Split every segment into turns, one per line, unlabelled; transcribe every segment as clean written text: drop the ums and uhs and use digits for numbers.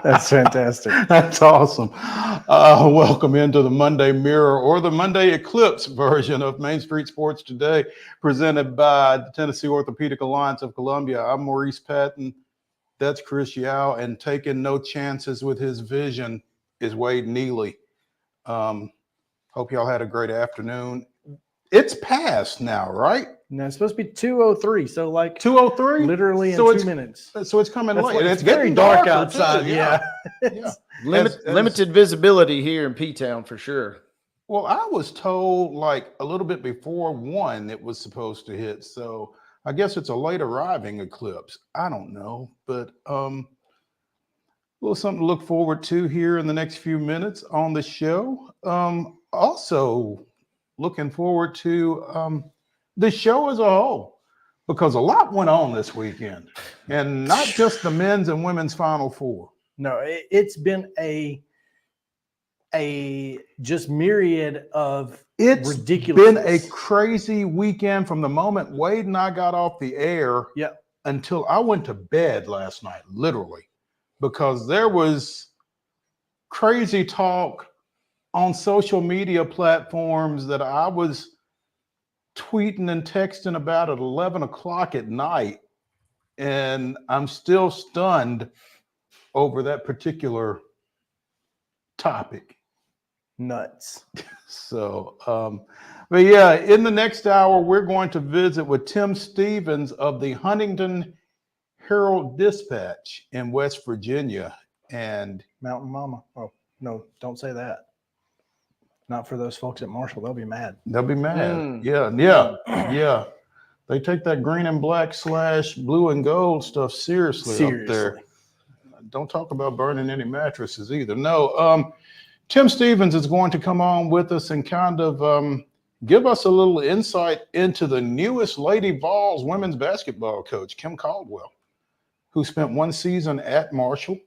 That's fantastic.
That's awesome. Welcome into the Monday Mirror or the Monday Eclipse version of Main Street Sports Today, presented by the Tennessee Orthopedic Alliance of Columbia. I'm Maurice Patton. That's Chris Yao, and taking no chances with his vision is Wade Neely. Hope y'all had a great afternoon. It's past now, right?
No, it's supposed to be 2:03, so like
2:03,
literally in
so
2 minutes.
So it's coming late.
Like,
it's
very
getting
dark
darker,
outside.
too.
Yeah.
Yeah.
Limited visibility here in P-Town for sure.
Well, I was told like a little bit before 1 it was supposed to hit. So I guess it's a late arriving eclipse. I don't know, but a little something to look forward to here in the next few minutes on the show. Also looking forward to the show as a whole, because a lot went on this weekend, and not just the men's and women's Final Four.
No, it's been a just myriad of ridiculous.
Been a crazy weekend from the moment Wade and I got off the air until I went to bed last night, literally, because there was crazy talk on social media platforms that I was tweeting and texting about at 11 o'clock at night, and I'm still stunned over that particular topic.
Nuts.
So, but yeah, in the next hour, we're going to visit with Tim Stevens of the Huntington Herald-Dispatch in West Virginia. And
Mountain Mama. Oh, no, don't say that. Not for those folks at Marshall. They'll be mad.
They'll be mad. Yeah. They take that green and black / blue and gold stuff seriously up there. Don't talk about burning any mattresses either. No, Tim Stevens is going to come on with us and kind of give us a little insight into the newest Lady Vols women's basketball coach, Kim Caldwell, who spent 1 season at Marshall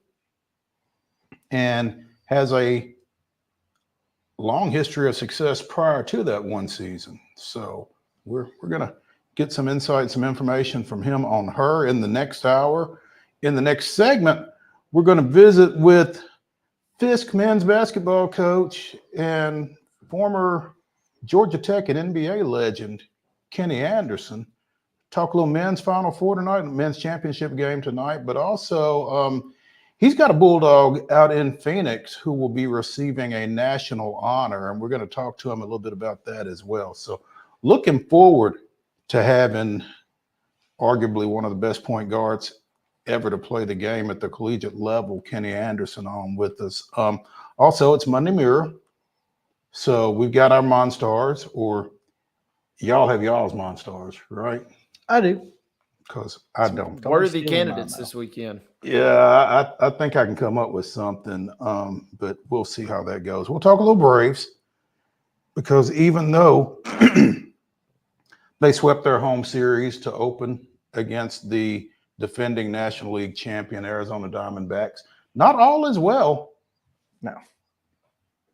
and has a long history of success prior to that 1 season. So we're going to get some insight, some information from him on her in the next hour. In the next segment, we're going to visit with FISK men's basketball coach and former Georgia Tech and NBA legend, Kenny Anderson. Talk a little men's Final Four tonight, men's championship game tonight, but also he's got a Bulldog out in Phoenix who will be receiving a national honor, and we're going to talk to him a little bit about that as well. So looking forward to having arguably one of the best point guards ever to play the game at the collegiate level, Kenny Anderson, on with us. Also, it's Monday Mirror. So we've got our MON-STARS, or y'all have y'all's MON-STARS, right?
I do.
Because I don't.
Worthy candidates this weekend.
Yeah, I think I can come up with something, but we'll see how that goes. We'll talk a little Braves, because even though they swept their home series to open against the defending National League champion Arizona Diamondbacks, not all is well.
No.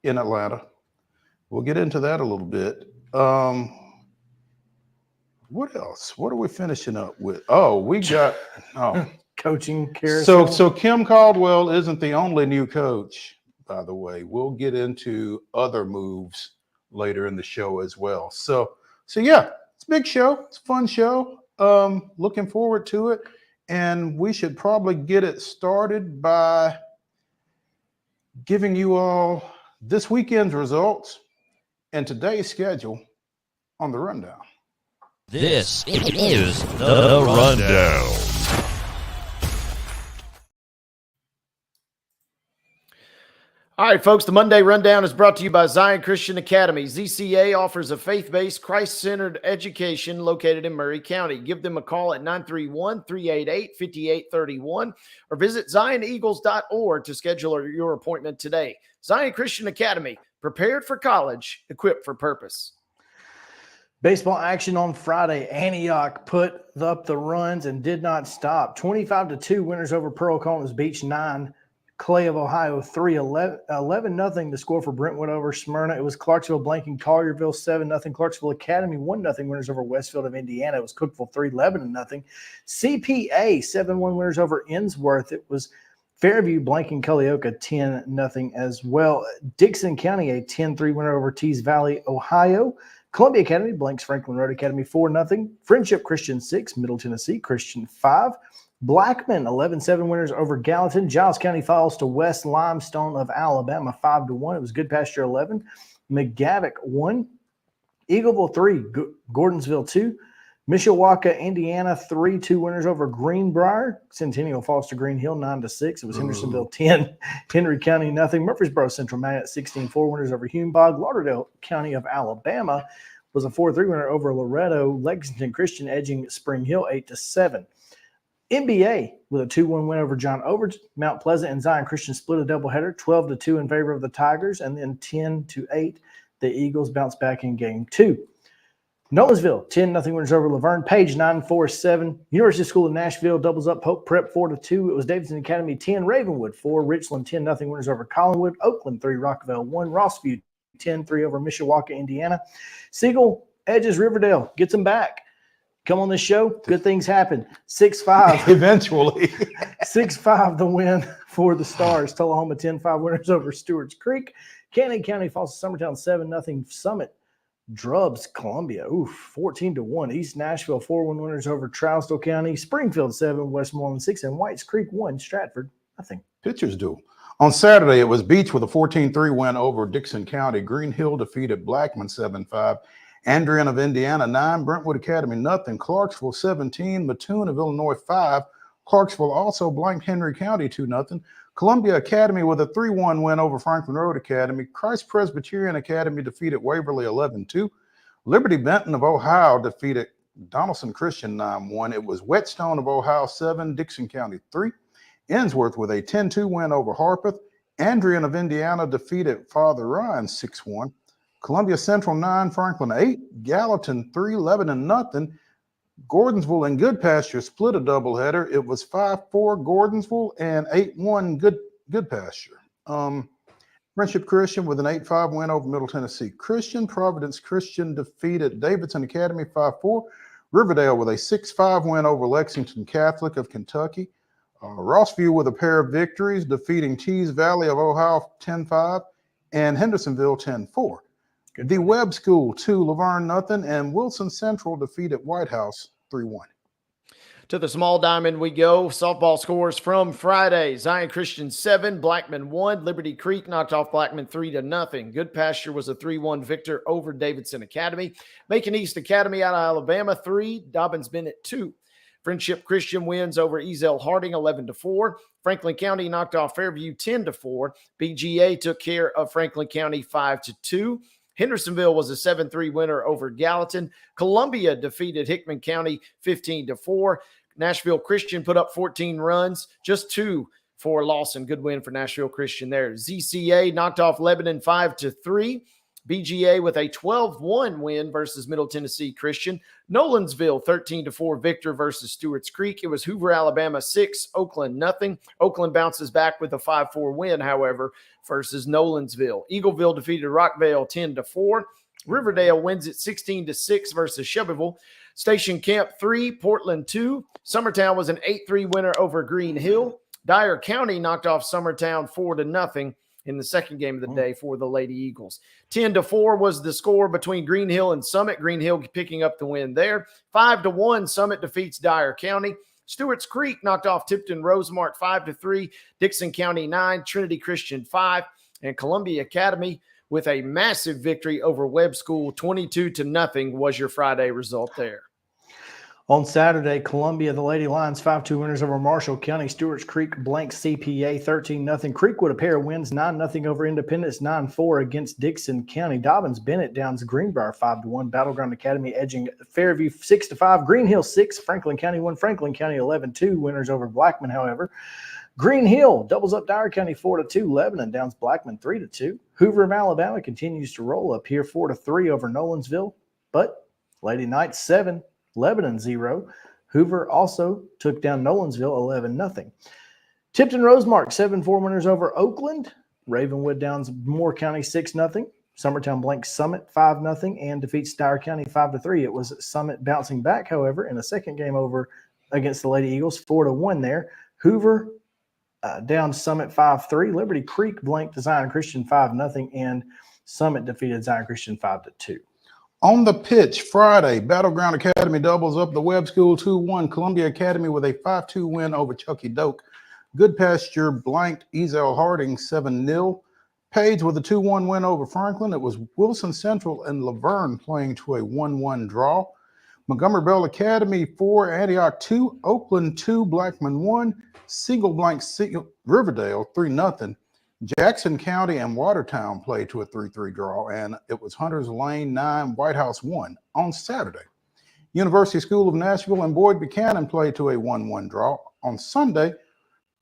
In Atlanta. We'll get into that a little bit. What else? What are we finishing up with? We got
coaching carousel.
So Kim Caldwell isn't the only new coach, by the way. We'll get into other moves later in the show as well. So yeah, it's a big show. It's a fun show. Looking forward to it. And we should probably get it started by giving you all this weekend's results and today's schedule on the rundown.
This is the Rundown.
All right, folks, the Monday Rundown is brought to you by Zion Christian Academy. ZCA offers a faith-based, Christ-centered education located in Murray County. Give them a call at 931-388-5831 or visit zioneagles.org to schedule your appointment today. Zion Christian Academy, prepared for college, equipped for purpose.
Baseball action on Friday. Antioch put up the runs and did not stop. 25-2 winners over Pearl Columbus Beach 9. Clay of Ohio 11-0 the score for Brentwood over Smyrna. It was Clarksville blanking Collierville 7-0. Clarksville Academy 1-0 winners over Westfield of Indiana. It was Cookeville 11-0. CPA 7-1 winners over Innsworth. It was Fairview blanking Culleoka 10-0 as well. Dixon County a 10-3 winner over Tees Valley, Ohio. Columbia Academy blanks Franklin Road Academy 4-0. Friendship Christian 6, Middle Tennessee Christian 5. Blackman 11-7 winners over Gallatin. Giles County falls to West Limestone of Alabama 5-1. It was Good Pasture 11. McGavock 1. Eagleville 3. Gordonsville 2. Mishawaka, Indiana 3-2 winners over Greenbrier. Centennial falls to Green Hill 9-6. It was Hendersonville 10. Henry County nothing. Murfreesboro Central Matt 16-4 winners over Hume-Bog. Lauderdale County of Alabama was a 4-3 winner over Loretto. Lexington Christian edging Spring Hill 8-7. NBA with a 2-1 win over John Overton. Mount Pleasant and Zion Christian split a doubleheader, 12-2 in favor of the Tigers, and then 10-8 the Eagles bounced back in game 2. Nolensville 10-0 winners over Laverne. Page 9-4-7. University School of Nashville doubles up Pope Prep 4-2. It was Davidson Academy 10, Ravenwood 4. Richland 10-0 winners over Collinwood. Oakland 3, Rockville 1. Rossview 10-3 over Mishawaka, Indiana. Siegel edges Riverdale, gets them back. Come on this show, good things happen. 6-5.
Eventually.
6-5 the win for the Stars. Tullahoma 10-5 winners over Stewart's Creek. Cannon County falls to Summertown 7-0. Summit drubs Columbia. 14-1. East Nashville 4-1 winners over Trousdale County. Springfield 7, Westmoreland 6, and Whites Creek 1, Stratford nothing.
Pitchers do. On Saturday, it was Beach with a 14-3 win over Dixon County. Green Hill defeated Blackman 7-5. Andrian of Indiana 9, Brentwood Academy nothing. Clarksville 17, Mattoon of Illinois 5. Clarksville also blanked Henry County 2-0. Columbia Academy with a 3-1 win over Franklin Road Academy. Christ Presbyterian Academy defeated Waverly 11-2. Liberty Benton of Ohio defeated Donaldson Christian 9-1. It was Whetstone of Ohio 7, Dixon County 3. Innsworth with a 10-2 win over Harpeth. Andrian of Indiana defeated Father Ryan 6-1. Columbia Central 9, Franklin 8, Gallatin 3, Lebanon nothing. Gordonsville and Good Pasture split a doubleheader. It was 5-4 Gordonsville and 8-1 Good Pasture. Friendship Christian with an 8-5 win over Middle Tennessee Christian. Providence Christian defeated Davidson Academy 5-4. Riverdale with a 6-5 win over Lexington Catholic of Kentucky. Rossview with a pair of victories, defeating Tees Valley of Ohio 10-5 and Hendersonville 10-4. The Webb School 2, Laverne nothing, and Wilson Central defeated White House 3-1.
To the small diamond we go. Softball scores from Friday. Zion Christian 7, Blackman 1. Liberty Creek knocked off Blackman 3-0. Good Pasture was a 3-1 victor over Davidson Academy. Macon East Academy out of Alabama 3, Dobbins Bennett 2. Friendship Christian wins over Ezel Harding 11-4. Franklin County knocked off Fairview 10-4. BGA took care of Franklin County 5-2. Hendersonville was a 7-3 winner over Gallatin. Columbia defeated Hickman County 15-4. Nashville Christian put up 14 runs, just 2 for Lawson. Good win for Nashville Christian there. ZCA knocked off Lebanon 5-3. BGA with a 12-1 win versus Middle Tennessee Christian. Nolensville 13-4 victor versus Stewart's Creek. It was Hoover, Alabama 6, Oakland nothing. Oakland bounces back with a 5-4 win, however, versus Nolensville. Eagleville defeated Rockvale 10-4. Riverdale wins it 16-6 versus Shelbyville. Station Camp 3, Portland 2. Summertown was an 8-3 winner over Green Hill. Dyer County knocked off Summertown 4-0 in the second game of the day for the Lady Eagles. 10-4 was the score between Green Hill and Summit. Green Hill picking up the win there. 5-1, Summit defeats Dyer County. Stewart's Creek knocked off Tipton Rosemart 5-3. Dixon County 9, Trinity Christian 5, and Columbia Academy with a massive victory over Webb School 22-0 was your Friday result there.
On Saturday, Columbia, the Lady Lions 5-2 winners over Marshall County. Stewart's Creek blank CPA 13-0. Creekwood a pair of wins 9-0 over Independence, 9-4 against Dixon County. Dobbins Bennett downs Greenbrier 5-1. Battleground Academy edging Fairview 6-5. Green Hill 6, Franklin County 1. Franklin County 11-2 winners over Blackman, however. Green Hill doubles up Dyer County 4-2. Lebanon downs Blackman 3-2. Hoover of Alabama continues to roll up here 4-3 over Nolensville. But Lady Knights 7. Lebanon 0. Hoover also took down Nolensville 11-0. Tipton Rosemark, 7-4 winners over Oakland. Ravenwood downs Moore County 6-0. Summertown blanks Summit 5-0 and defeats Dyer County 5-3. It was Summit bouncing back, however, in a second game over against the Lady Eagles, 4-1 there. Hoover down Summit 5-3. Liberty Creek blanked Zion Christian 5-0, and Summit defeated Zion Christian 5-2.
On the pitch Friday, Battleground Academy doubles up the Webb School 2-1. Columbia Academy with a 5-2 win over Chucky Doak. Good Pasture blanked Ezel Harding 7-0. Page with a 2-1 win over Franklin. It was Wilson Central and Laverne playing to a 1-1 draw. Montgomery Bell Academy 4, Antioch 2, Oakland 2, Blackman 1, Siegel blank Riverdale 3-0. Jackson County and Watertown played to a 3-3 draw, and it was Hunters Lane 9, White House 1 on Saturday. University School of Nashville and Boyd Buchanan played to a 1-1 draw. On Sunday,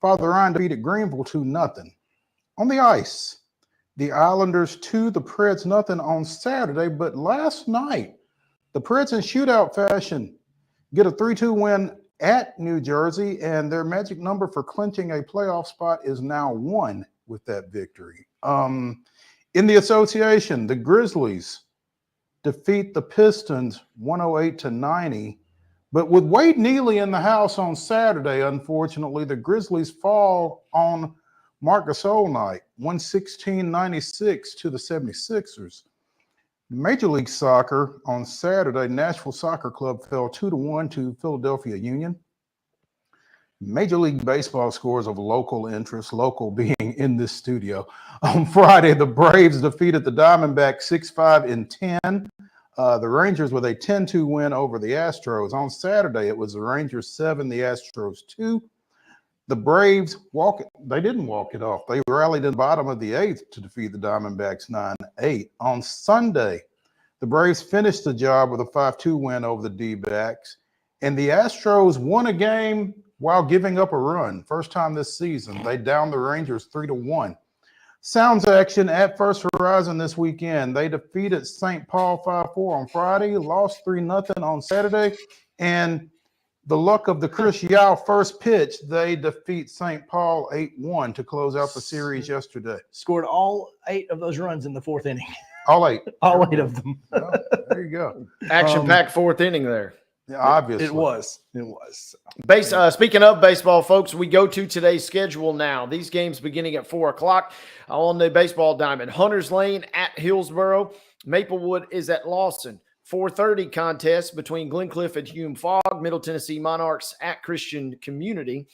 Father Ryan defeated Greenville 2-0. On the ice, the Islanders 2, the Preds 0 on Saturday, but last night, the Preds in shootout fashion get a 3-2 win at New Jersey, and their magic number for clinching a playoff spot is now 1 with that victory. In the association, the Grizzlies defeat the Pistons 108-90, but with Wade Neely in the house on Saturday, unfortunately, the Grizzlies fall on Marc Gasol night, 116-96 to the 76ers. Major League Soccer on Saturday, Nashville Soccer Club fell 2-1 to Philadelphia Union. Major League Baseball scores of local interest, local being in this studio. On Friday, the Braves defeated the Diamondbacks 6-5-10. The Rangers with a 10-2 win over the Astros. On Saturday, it was the Rangers 7, the Astros 2. The Braves they didn't walk it off. They rallied in the bottom of the 8th to defeat the Diamondbacks 9-8. On Sunday, the Braves finished the job with a 5-2 win over the D-backs. And the Astros won a game while giving up a run. First time this season. They downed the Rangers 3-1. Sounds action at First Horizon this weekend. They defeated St. Paul 5-4 on Friday, lost 3-0 on Saturday, and the luck of the Chris Yao first pitch, they defeat St. Paul 8-1 to close out the series yesterday.
Scored all 8 of those runs in the 4th inning.
All 8.
All 8 of them.
Well, there you go.
Action-packed 4th inning there.
Yeah, obviously.
It was.
Speaking of baseball, folks, we go to today's schedule now. These games beginning at 4 o'clock on the baseball diamond. Hunters Lane at Hillsboro. Maplewood is at Lawson. 4:30 contest between Glencliff and Hume Fogg. Middle Tennessee Monarchs at Christian Community.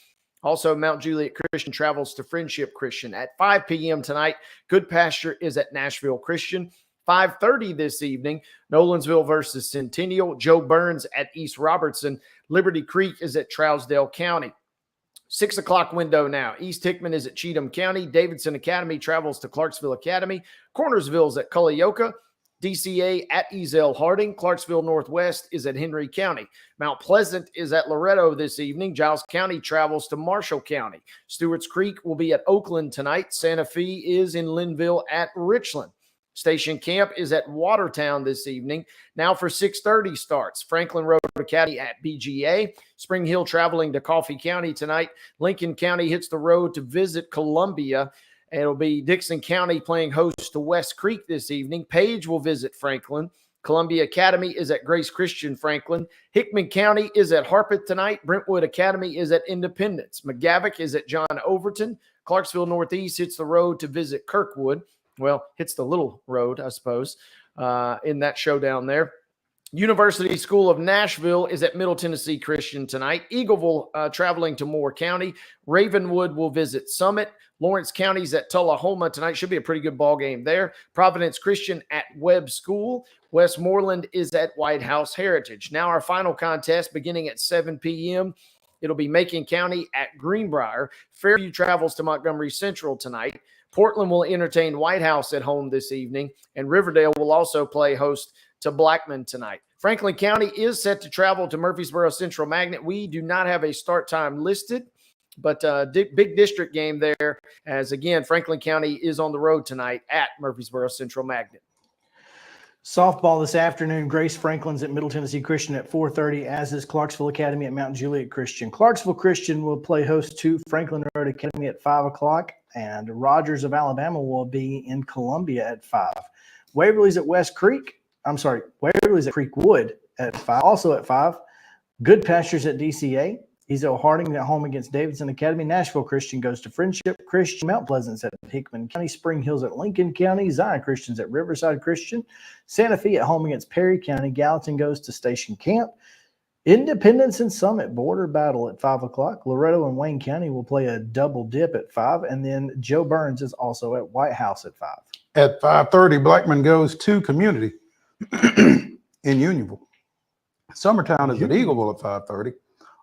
Also, Mount Juliet Christian travels to Friendship Christian. At 5 p.m. tonight, Good Pasture is at Nashville Christian. 5:30 this evening, Nolensville versus Centennial. Joe Burns at East Robertson. Liberty Creek is at Trousdale County. 6 o'clock window now. East Hickman is at Cheatham County. Davidson Academy travels to Clarksville Academy. Cornersville is at Culleoka. DCA at Ezel Harding. Clarksville Northwest is at Henry County. Mount Pleasant is at Loretto this evening. Giles County travels to Marshall County. Stewart's Creek will be at Oakland tonight. Santa Fe is in Linville at Richland. Station Camp is at Watertown this evening. Now for 6:30 starts. Franklin Road Academy at BGA. Spring Hill traveling to Coffee County tonight. Lincoln County hits the road to visit Columbia. And it'll be Dixon County playing host to West Creek this evening. Page will visit Franklin. Columbia Academy is at Grace Christian Franklin. Hickman County is at Harpeth tonight. Brentwood Academy is at Independence. McGavock is at John Overton. Clarksville Northeast hits the road to visit Kirkwood. Well, hits the little road, I suppose, in that showdown there. University School of Nashville is at Middle Tennessee Christian tonight. Eagleville traveling to Moore County. Ravenwood will visit Summit. Lawrence County's at Tullahoma tonight. Should be a pretty good ball game there. Providence Christian at Webb School. Westmoreland is at White House Heritage. Now our final contest beginning at 7 p.m. It'll be Macon County at Greenbrier. Fairview travels to Montgomery Central tonight. Portland will entertain White House at home this evening. And Riverdale will also play host to Blackman tonight. Franklin County is set to travel to Murfreesboro Central Magnet. We do not have a start time listed, but big district game there as, again, Franklin County is on the road tonight at Murfreesboro Central Magnet.
Softball this afternoon. Grace Franklin's at Middle Tennessee Christian at 4:30, as is Clarksville Academy at Mount Juliet Christian. Clarksville Christian will play host to Franklin Road Academy at 5 o'clock, and Rogers of Alabama will be in Columbia at 5. Waverly's at Waverly's at Creekwood at 5, also at 5. Good Pastures at DCA. Ezo Harding at home against Davidson Academy. Nashville Christian goes to Friendship Christian. Mount Pleasant's at Hickman County. Spring Hill's at Lincoln County. Zion Christian's at Riverside Christian. Santa Fe at home against Perry County. Gallatin goes to Station Camp. Independence and Summit border battle at 5 o'clock. Loretto and Wayne County will play a double dip at 5. And then Joe Burns is also at White House at 5.
At 5:30, Blackman goes to Community in Unionville. Summertown is at Eagleville at 5:30.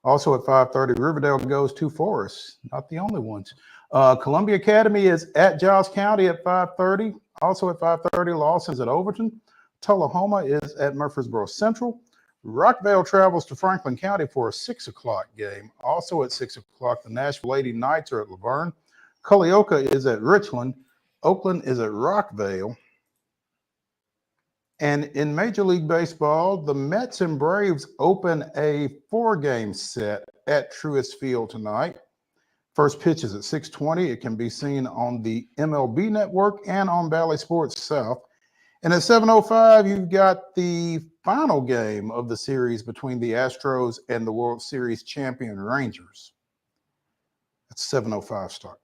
Also at 5:30, Riverdale goes to Forest. Not the only ones. Columbia Academy is at Giles County at 5:30. Also at 5:30, Lawson's at Overton. Tullahoma is at Murfreesboro Central. Rockvale travels to Franklin County for a 6 o'clock game. Also at 6 o'clock, the Nashville Lady Knights are at Laverne. Culleoka is at Richland. Oakland is at Rockvale. And in Major League Baseball, the Mets and Braves open a 4-game set at Truist Field tonight. First pitch is at 6:20. It can be seen on the MLB Network and on Valley Sports South. And at 7:05, you've got the final game of the series between the Astros and the World Series champion Rangers. That's 7:05 start.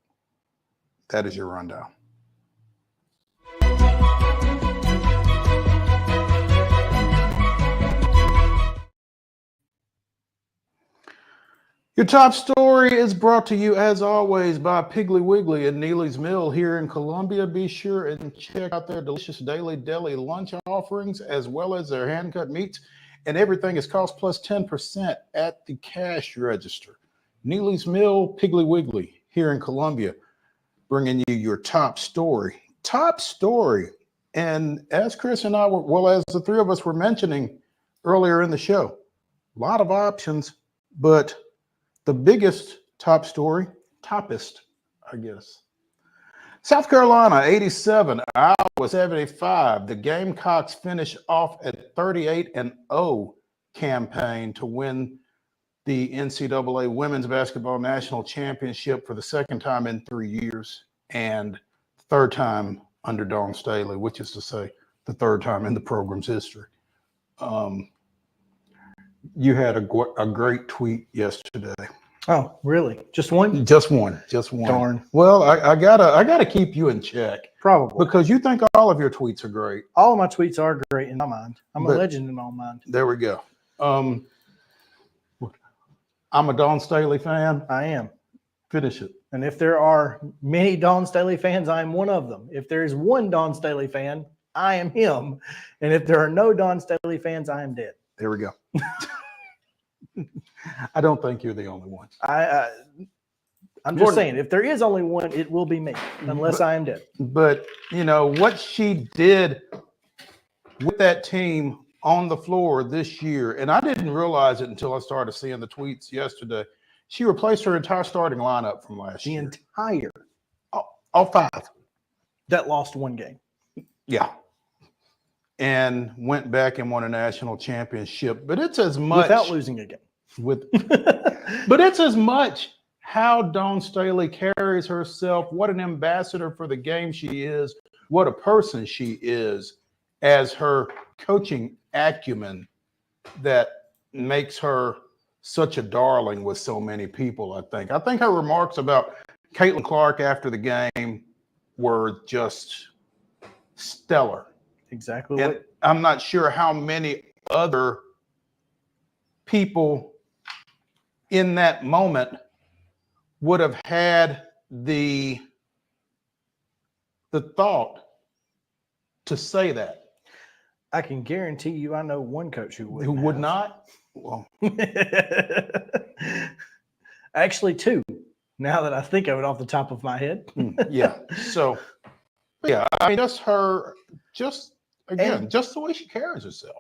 That is your rundown. Your top story is brought to you, as always, by Piggly Wiggly and Neely's Mill here in Columbia. Be sure and check out their delicious daily deli lunch offerings, as well as their hand-cut meats. And everything is cost plus 10% at the cash register. Neely's Mill, Piggly Wiggly here in Columbia, bringing you your top story. Top story. And as Chris and I were, well, as the three of us were mentioning earlier in the show, a lot of options, but the biggest top story, toppest, I guess. South Carolina, 87, Iowa, 75. The Gamecocks finish off at 38-0 campaign to win the NCAA Women's Basketball National Championship for the second time in 3 years and third time under Dawn Staley, which is to say the third time in the program's history. You had a great tweet yesterday.
Oh, really? Just one?
Just one.
Darn.
Well, I gotta keep you in check.
Probably.
Because you think all of your tweets are great.
All of my tweets are great in my mind. I'm a legend in my mind.
There we go. I'm a Dawn Staley fan.
I am.
Finish it.
And if there are many Dawn Staley fans, I am one of them. If there is one Dawn Staley fan, I am him. And if there are no Dawn Staley fans, I am dead.
There we go. I don't think you're the only one.
I'm just saying, if there is only one, it will be me, unless I am dead.
But, you know, what she did with that team on the floor this year, and I didn't realize it until I started seeing the tweets yesterday, she replaced her entire starting lineup from last year.
The entire.
All 5.
That lost one game.
Yeah. And went back and won a national championship. But it's as much.
Without losing a game.
But it's as much how Dawn Staley carries herself, what an ambassador for the game she is, what a person she is, as her coaching acumen that makes her such a darling with so many people, I think. I think her remarks about Caitlin Clark after the game were just stellar.
Exactly.
And I'm not sure how many other people in that moment would have had the thought to say that.
I can guarantee you I know one coach who
would not. Well,
actually 2, now that I think of it off the top of my head.
Yeah. So, yeah, I mean, just the way she carries herself.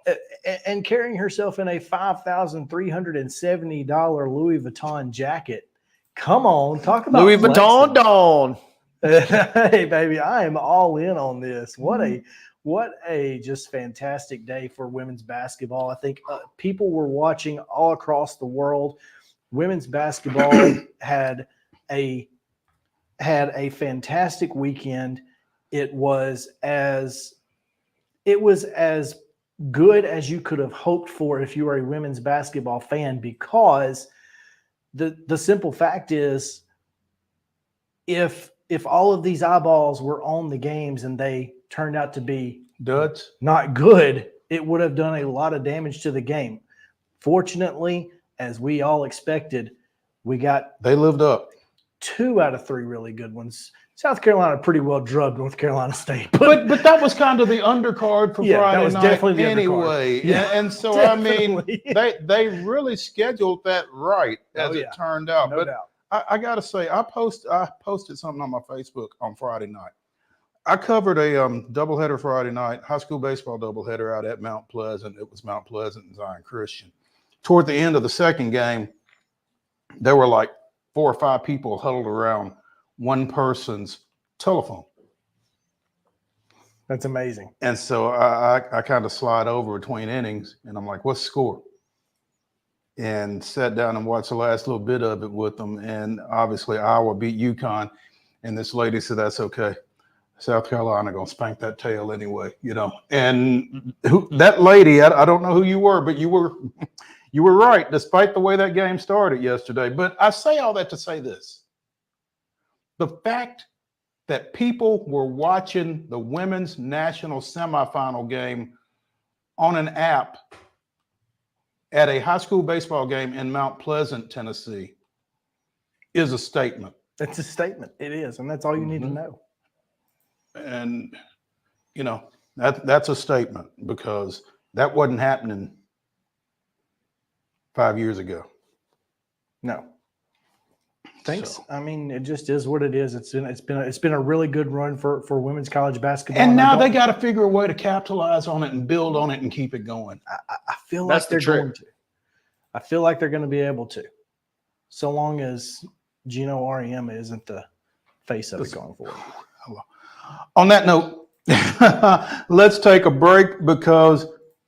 And carrying herself in a $5,370 Louis Vuitton jacket. Come on, talk about
Louis Vuitton Dawn.
Hey, baby, I am all in on this. What What a just fantastic day for women's basketball. I think people were watching all across the world. Women's basketball had a fantastic weekend. It was as good as you could have hoped for if you were a women's basketball fan, because the simple fact is, if all of these eyeballs were on the games and they turned out to be
duds,
not good, it would have done a lot of damage to the game. Fortunately, as we all expected,
they lived up.
2 out of 3 really good ones. South Carolina pretty well drubbed North Carolina State.
But that was kind of the undercard for
Yeah, that
Friday
was
night
definitely the
anyway.
undercard. Yeah,
and so,
definitely.
I mean, they really scheduled that right as it turned out.
No doubt.
I got to say, I posted something on my Facebook on Friday night. I covered a doubleheader Friday night, high school baseball doubleheader out at Mount Pleasant. It was Mount Pleasant and Zion Christian. Toward the end of the second game, there were like 4 or 5 people huddled around one person's telephone.
That's amazing.
And so I kind of slide over between innings, and I'm like, what's the score? And sat down and watched the last little bit of it with them. And obviously Iowa beat UConn. And this lady said, that's okay. South Carolina going to spank that tail anyway, you know. And that lady, I don't know who you were, but you were right, despite the way that game started yesterday. But I say all that to say this. The fact that people were watching the women's national semifinal game on an app at a high school baseball game in Mount Pleasant, Tennessee, is a statement.
It's a statement. It is. And that's all you need to know.
And, you know, that's a statement, because that wasn't happening 5 years ago.
No. Thanks.
So.
I mean, it just is what it is. It's been a really good run for women's college basketball.
And now they got to figure a way to capitalize on it and build on it and keep it going.
I feel like they're going to. I feel like they're going to be able to, so long as Gino Auriemma isn't the face of it going forward.
On that note, let's take a break, because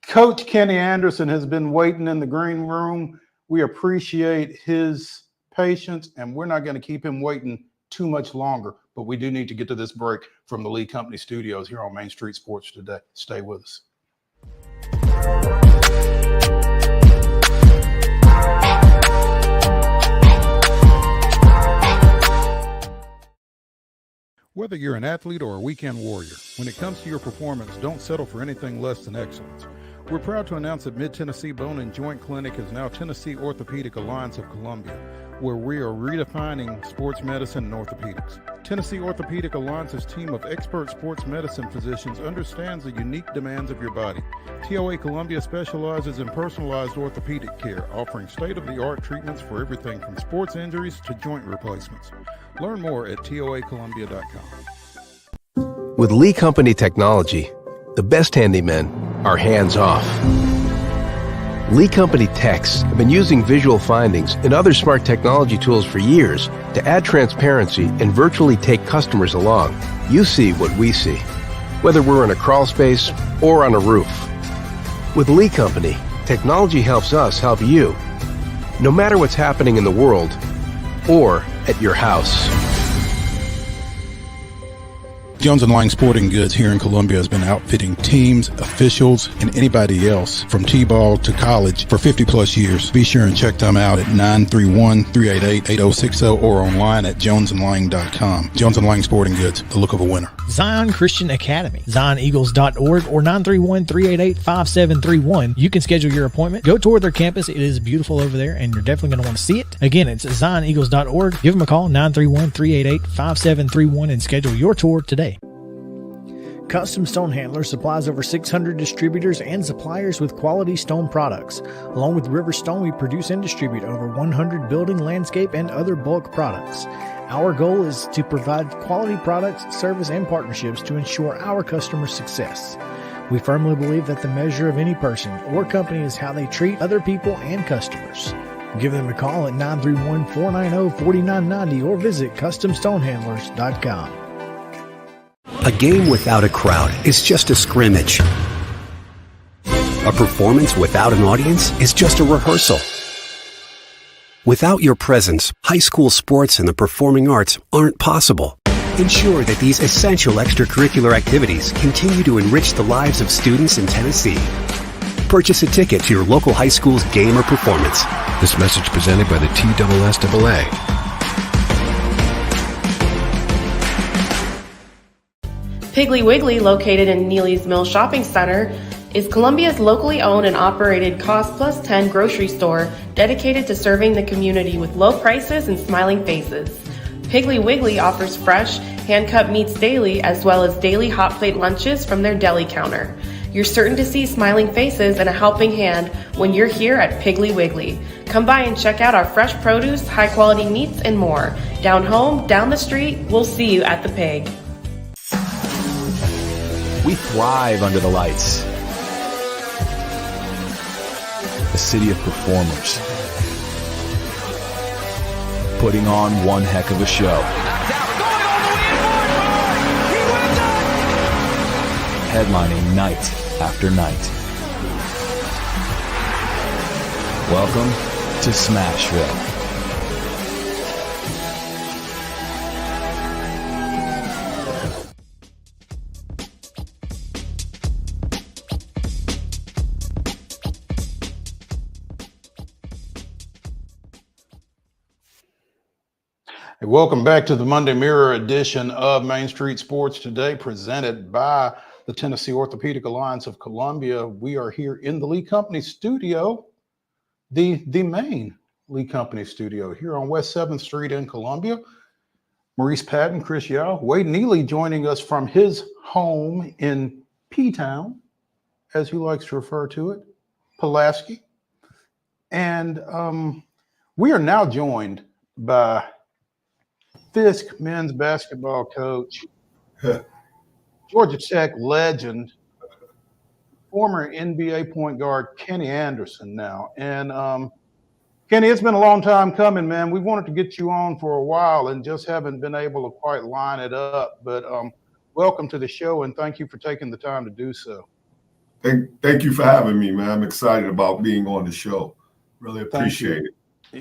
Coach Kenny Anderson has been waiting in the green room. We appreciate his patience, and we're not going to keep him waiting too much longer, but we do need to get to this break from the Lee Company Studios here on Main Street Sports Today. Stay with us. Whether you're an athlete or a weekend warrior, when it comes to your performance, don't settle for anything less than excellence. We're proud to announce that Mid-Tennessee Bone and Joint Clinic is now Tennessee Orthopedic Alliance of Columbia, where we are redefining sports medicine and orthopedics. Tennessee Orthopedic Alliance's team of expert sports medicine physicians understands the unique demands of your body. TOA Columbia specializes in personalized orthopedic care, offering state-of-the-art treatments for everything from sports injuries to joint replacements. Learn more at toacolumbia.com.
With Lee Company technology, the best handymen are hands-off. Lee Company techs have been using visual findings and other smart technology tools for years to add transparency and virtually take customers along. You see what we see, whether we're in a crawl space or on a roof. With Lee Company, technology helps us help you, no matter what's happening in the world or at your house.
Jones & Lang Sporting Goods here in Columbia has been outfitting teams, officials, and anybody else from T-ball to college for 50 plus years. Be sure and check them out at 931-388-8060 or online at jonesandlang.com. Jones & Lang Sporting Goods, the look of a winner.
Zion Christian Academy, zioneagles.org or 931-388-5731. You can schedule your appointment. Go tour their campus. It is beautiful over there, and you're definitely going to want to see it. Again, it's zioneagles.org. Give them a call, 931-388-5731, and schedule your tour today. Custom Stone Handler supplies over 600 distributors and suppliers with quality stone products. Along with River Stone, we produce and distribute over 100 building, landscape, and other bulk products. Our goal is to provide quality products, service, and partnerships to ensure our customers' success. We firmly believe that the measure of any person or company is how they treat other people and customers. Give them a call at 931-490-4990 or visit CustomStonehandlers.com.
A game without a crowd is just a scrimmage. A performance without an audience is just a rehearsal. Without your presence, high school sports and the performing arts aren't possible. Ensure that these essential extracurricular activities continue to enrich the lives of students in Tennessee. Purchase a ticket to your local high school's game or performance.
This message presented by the TSSAA.
Piggly Wiggly, located in Neely's Mill Shopping Center, is Columbia's locally owned and operated Cost Plus 10 grocery store dedicated to serving the community with low prices and smiling faces. Piggly Wiggly offers fresh, hand-cut meats daily as well as daily hot plate lunches from their deli counter. You're certain to see smiling faces and a helping hand when you're here at Piggly Wiggly. Come by and check out our fresh produce, high-quality meats, and more. Down home, down the street, we'll see you at the Pig.
We thrive under the lights. A city of performers. Putting on one heck of a show. Headlining night after night. Welcome to Smashville.
Hey, welcome back to the Monday Mirror edition of Main Street Sports Today, presented by the Tennessee Orthopedic Alliance of Columbia. We are here in the Lee Company studio, the main Lee Company studio here on West 7th Street in Columbia. Maurice Patton, Chris Yao, Wade Neely joining us from his home in P-Town, as he likes to refer to it, Pulaski. And we are now joined by FISK men's basketball coach, Georgia Tech legend, former NBA point guard Kenny Anderson now. And Kenny, it's been a long time coming, man. We wanted to get you on for a while and just haven't been able to quite line it up. But welcome to the show, and thank you for taking the time to do so.
Thank you for having me, man. I'm excited about being on the show. Really appreciate it.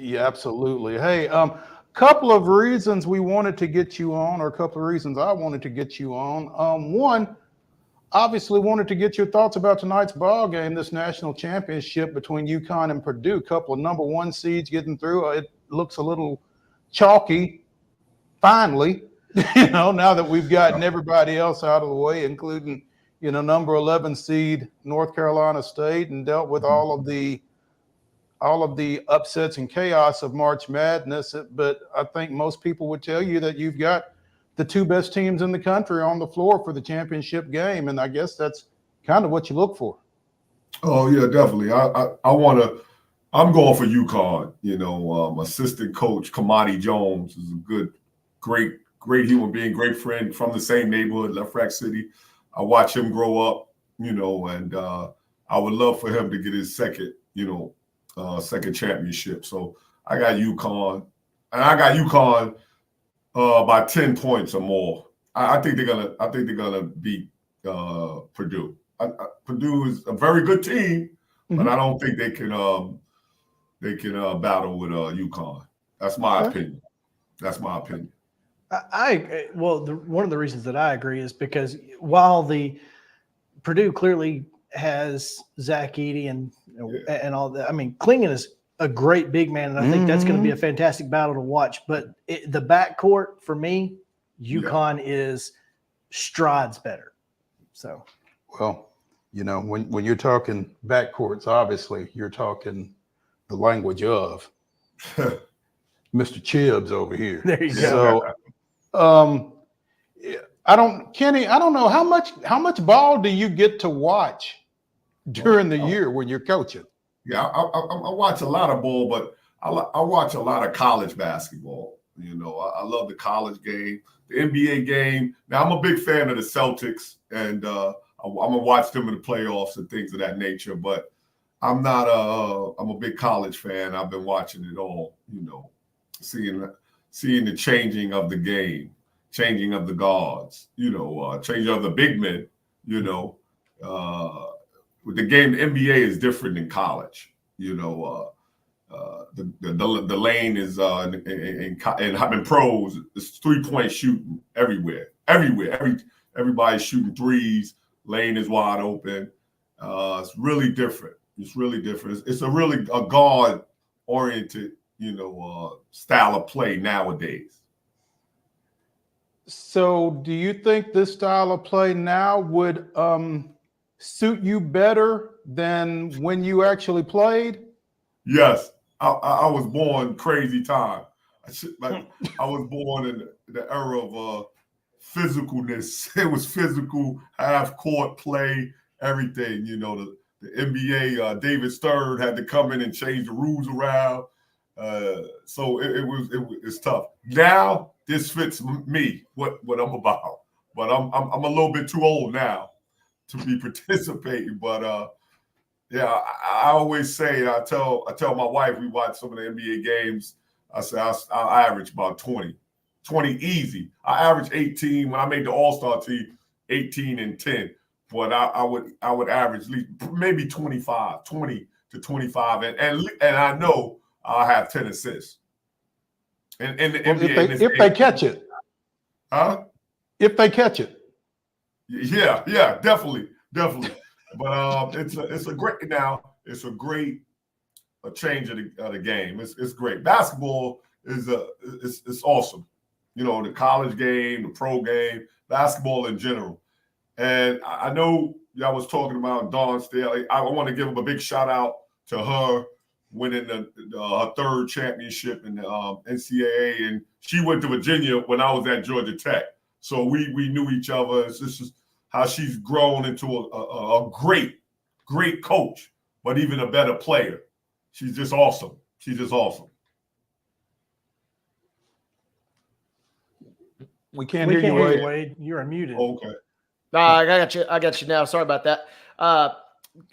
Yeah, absolutely. Hey, couple of reasons we wanted to get you on, or a couple of reasons I wanted to get you on. One, obviously wanted to get your thoughts about tonight's ball game, this national championship between UConn and Purdue. Couple of number one seeds getting through. It looks a little chalky, finally, now that we've gotten everybody else out of the way, including, number 11 seed North Carolina State, and dealt with all of the upsets and chaos of March Madness. But I think most people would tell you that you've got the two best teams in the country on the floor for the championship game. And I guess that's kind of what you look for.
Oh yeah, definitely. I'm going for UConn. Assistant coach Kamani Jones is a great human being, great friend from the same neighborhood, Left Rack City. I watch him grow up, and I would love for him to get his second championship. So I got UConn, and I got UConn by 10 points or more. I think they're gonna beat Purdue. Purdue is a very good team, but I don't think they can battle with UConn. That's my opinion.
One of the reasons that I agree is because while the Purdue clearly has Zach Edey and all that. I mean, Klingon is a great big man, and I think that's going to be a fantastic battle to watch. But the backcourt, for me, UConn is strides better. So,
well, when you're talking backcourts, obviously you're talking the language of Mr. Chibbs over here.
There you go.
So, I don't know how much ball do you get to watch during the year when you're coaching?
Yeah, I watch a lot of ball, but I watch a lot of college basketball. I love the college game, the NBA game. Now, I'm a big fan of the Celtics, and I'm going to watch them in the playoffs and things of that nature, but I'm a big college fan. I've been watching it all, seeing the changing of the game. changing of the guards, changing of the big men, with the game, the NBA is different than college. The lane is in pros, it's 3-point shooting everywhere. Everybody's shooting threes. Lane is wide open. It's really different. It's really different. It's a really a guard oriented, style of play nowadays.
So do you think this style of play now would suit you better than when you actually played?
Yes. I was born crazy time. I was born in the era of physicalness. It was physical, half court play, everything. The NBA, David Stern had to come in and change the rules around. So it's tough. Now this fits me, what I'm about. But I'm a little bit too old now to be participating. But yeah, I always say, I tell my wife, we watch some of the NBA games. I say I average about 20 easy. I average 18 when I made the All-Star team, 18 and 10. But I would average at least maybe 20 to 25, and I know I'll have 10 assists. And the NBA,
if they catch it,
huh?
If they catch it,
yeah, definitely. But it's a great change of the game. It's great. Basketball is it's awesome. The college game, the pro game, basketball in general. And I know y'all was talking about Dawn Staley. I want to give him a big shout out to her winning her third championship in the NCAA, and she went to Virginia when I was at Georgia Tech. So we knew each other. This is how she's grown into a great coach, but even a better player. She's just awesome.
We can't hear you,
Wade. You're muted.
Okay.
I got you now. Sorry about that.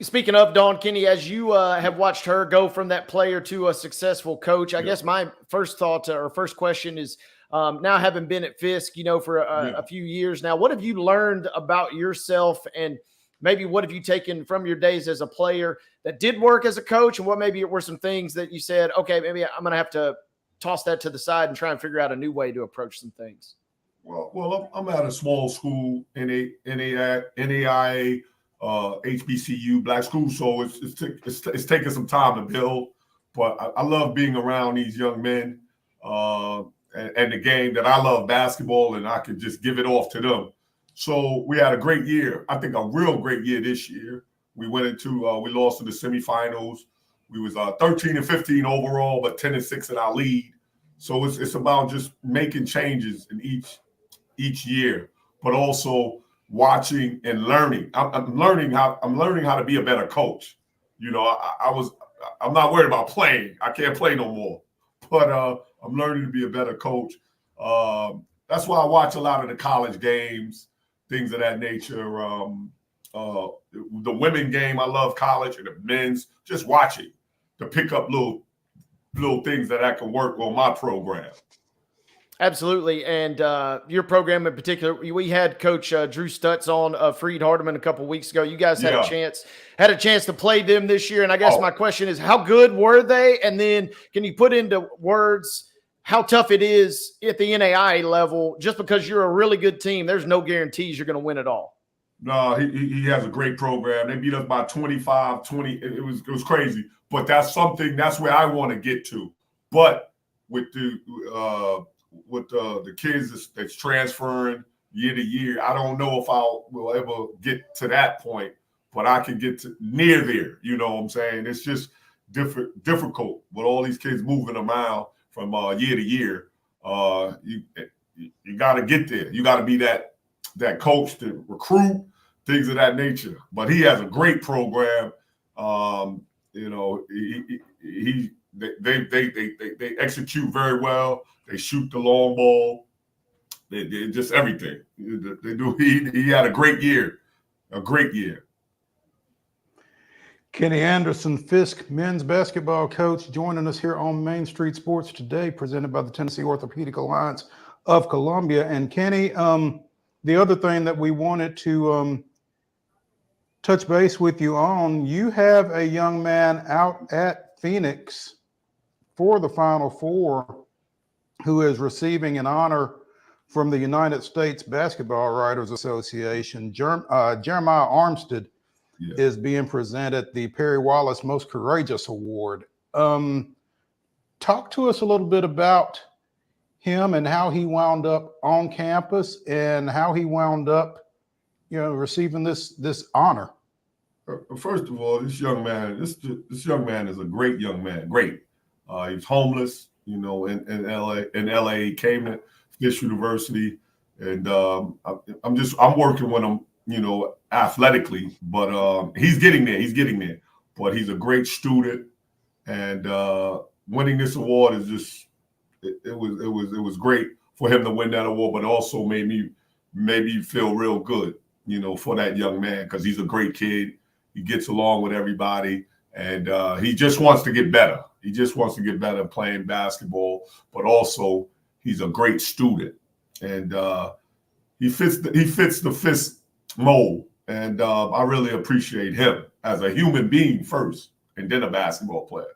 Speaking of Dawn Kinney, as you have watched her go from that player to a successful coach, I guess my first thought or first question is, now having been at FISK, for a few years now, what have you learned about yourself, and maybe what have you taken from your days as a player that did work as a coach, and what maybe were some things that you said, okay, maybe I'm going to have to toss that to the side and try and figure out a new way to approach some things?
Well, I'm at a small school, NAIA, HBCU, black school, so it's taking some time to build. But I love being around these young men and the game that I love, basketball, and I could just give it off to them. So we had a great year. I think a real great year this year. We went into we lost in the semifinals. We was 13 and 15 overall, but 10 and 6 in our lead. So it's about just making changes in each year, but also watching and learning. I'm learning how to be a better coach. I'm not worried about playing. I can't play no more, but I'm learning to be a better coach. That's why I watch a lot of the college games, things of that nature. The women game, I love college, and the men's, just watching to pick up little things that I can work on my program.
Absolutely. And your program in particular, we had Coach Drew Stutz on Freed Hardeman a couple of weeks ago. You guys had a chance to play them this year. And I guess my question is, how good were they? And then can you put into words how tough it is at the NAIA level? Just because you're a really good team, there's no guarantees you're going to win it all.
No, he has a great program. They beat us by 25-20. It was crazy. But that's where I want to get to. But with the kids that's transferring year to year, I don't know if I will ever get to that point, but I can get to near there. You know what I'm saying? It's just difficult with all these kids moving around from year to year. You got to get there. You got to be that coach to recruit, things of that nature. But he has a great program. They execute very well. They shoot the long ball. They just everything. They do. He had a great year.
Kenny Anderson, FISK men's basketball coach, joining us here on Main Street Sports today, presented by the Tennessee Orthopedic Alliance. of Columbia. And Kenny, the other thing that we wanted to touch base with you on, you have a young man out at Phoenix for the Final Four who is receiving an honor from the United States Basketball Writers Association. Jeremiah Armstead is being presented the Perry Wallace Most Courageous Award. Talk to us a little bit about him and how he wound up on campus and how he wound up, receiving this honor.
First of all, this young man is a great young man. Great. He was homeless, in LA. In LA, he came to FISK University, and I'm working with him, athletically, but he's getting there. He's getting there. But he's a great student, and winning this award is just it was great for him to win that award, but also made me feel real good, for that young man, because he's a great kid. He gets along with everybody, and he just wants to get better. He just wants to get better playing basketball, but also he's a great student, and he fits the FISK mold. And I really appreciate him as a human being first, and then a basketball player.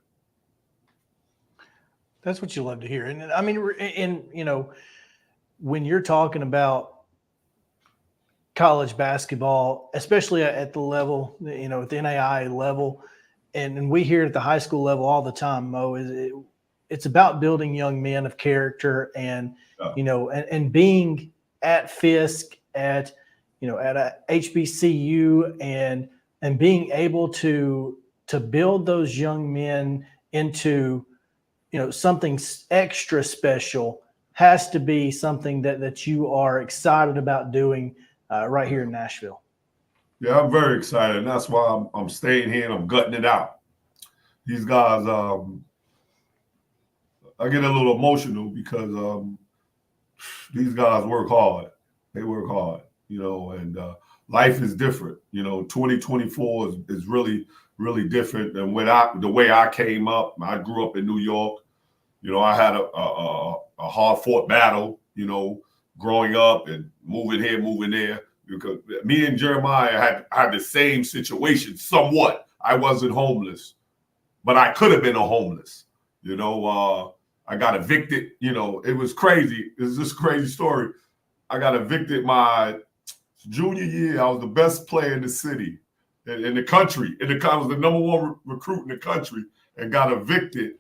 That's what you love to hear. And I mean, when you're talking about college basketball, especially at the level, at the NAIA level, and we hear it at the high school level all the time, Mo, it's about building young men of character and, and being at FISK, at a HBCU, and being able to build those young men into, something extra special has to be something that you are excited about doing right here in Nashville.
Yeah, I'm very excited, and that's why I'm staying here and I'm gutting it out. These guys, I get a little emotional because these guys work hard. They work hard, and life is different. 2024 is really, really different than the way I came up. I grew up in New York. I had a hard-fought battle, growing up and moving here, moving there. Because me and Jeremiah had the same situation somewhat. I wasn't homeless, but I could have been a homeless. I got evicted. It was crazy. It was just a crazy story. I got evicted my junior year. I was the best player in the city, in the country. I was the number one recruit in the country, and got evicted.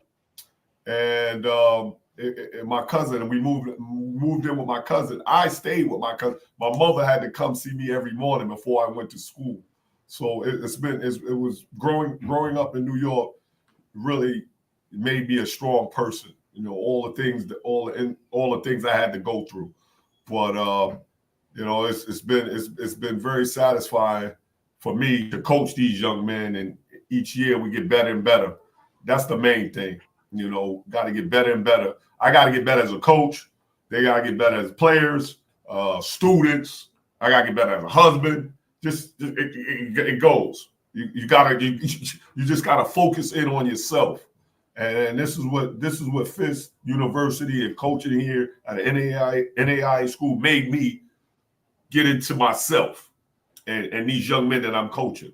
And my cousin, and we moved in with my cousin. I stayed with my cousin. My mother had to come see me every morning before I went to school. So it was growing up in New York really made me a strong person. All the things I had to go through. But it's been very satisfying for me to coach these young men, and each year we get better and better. That's the main thing. Got to get better and better. I got to get better as a coach. They got to get better as players, students. I got to get better as a husband. It goes. You just got to focus in on yourself. And this is what FISK University and coaching here at the NAIA school made me get into myself and these young men that I'm coaching.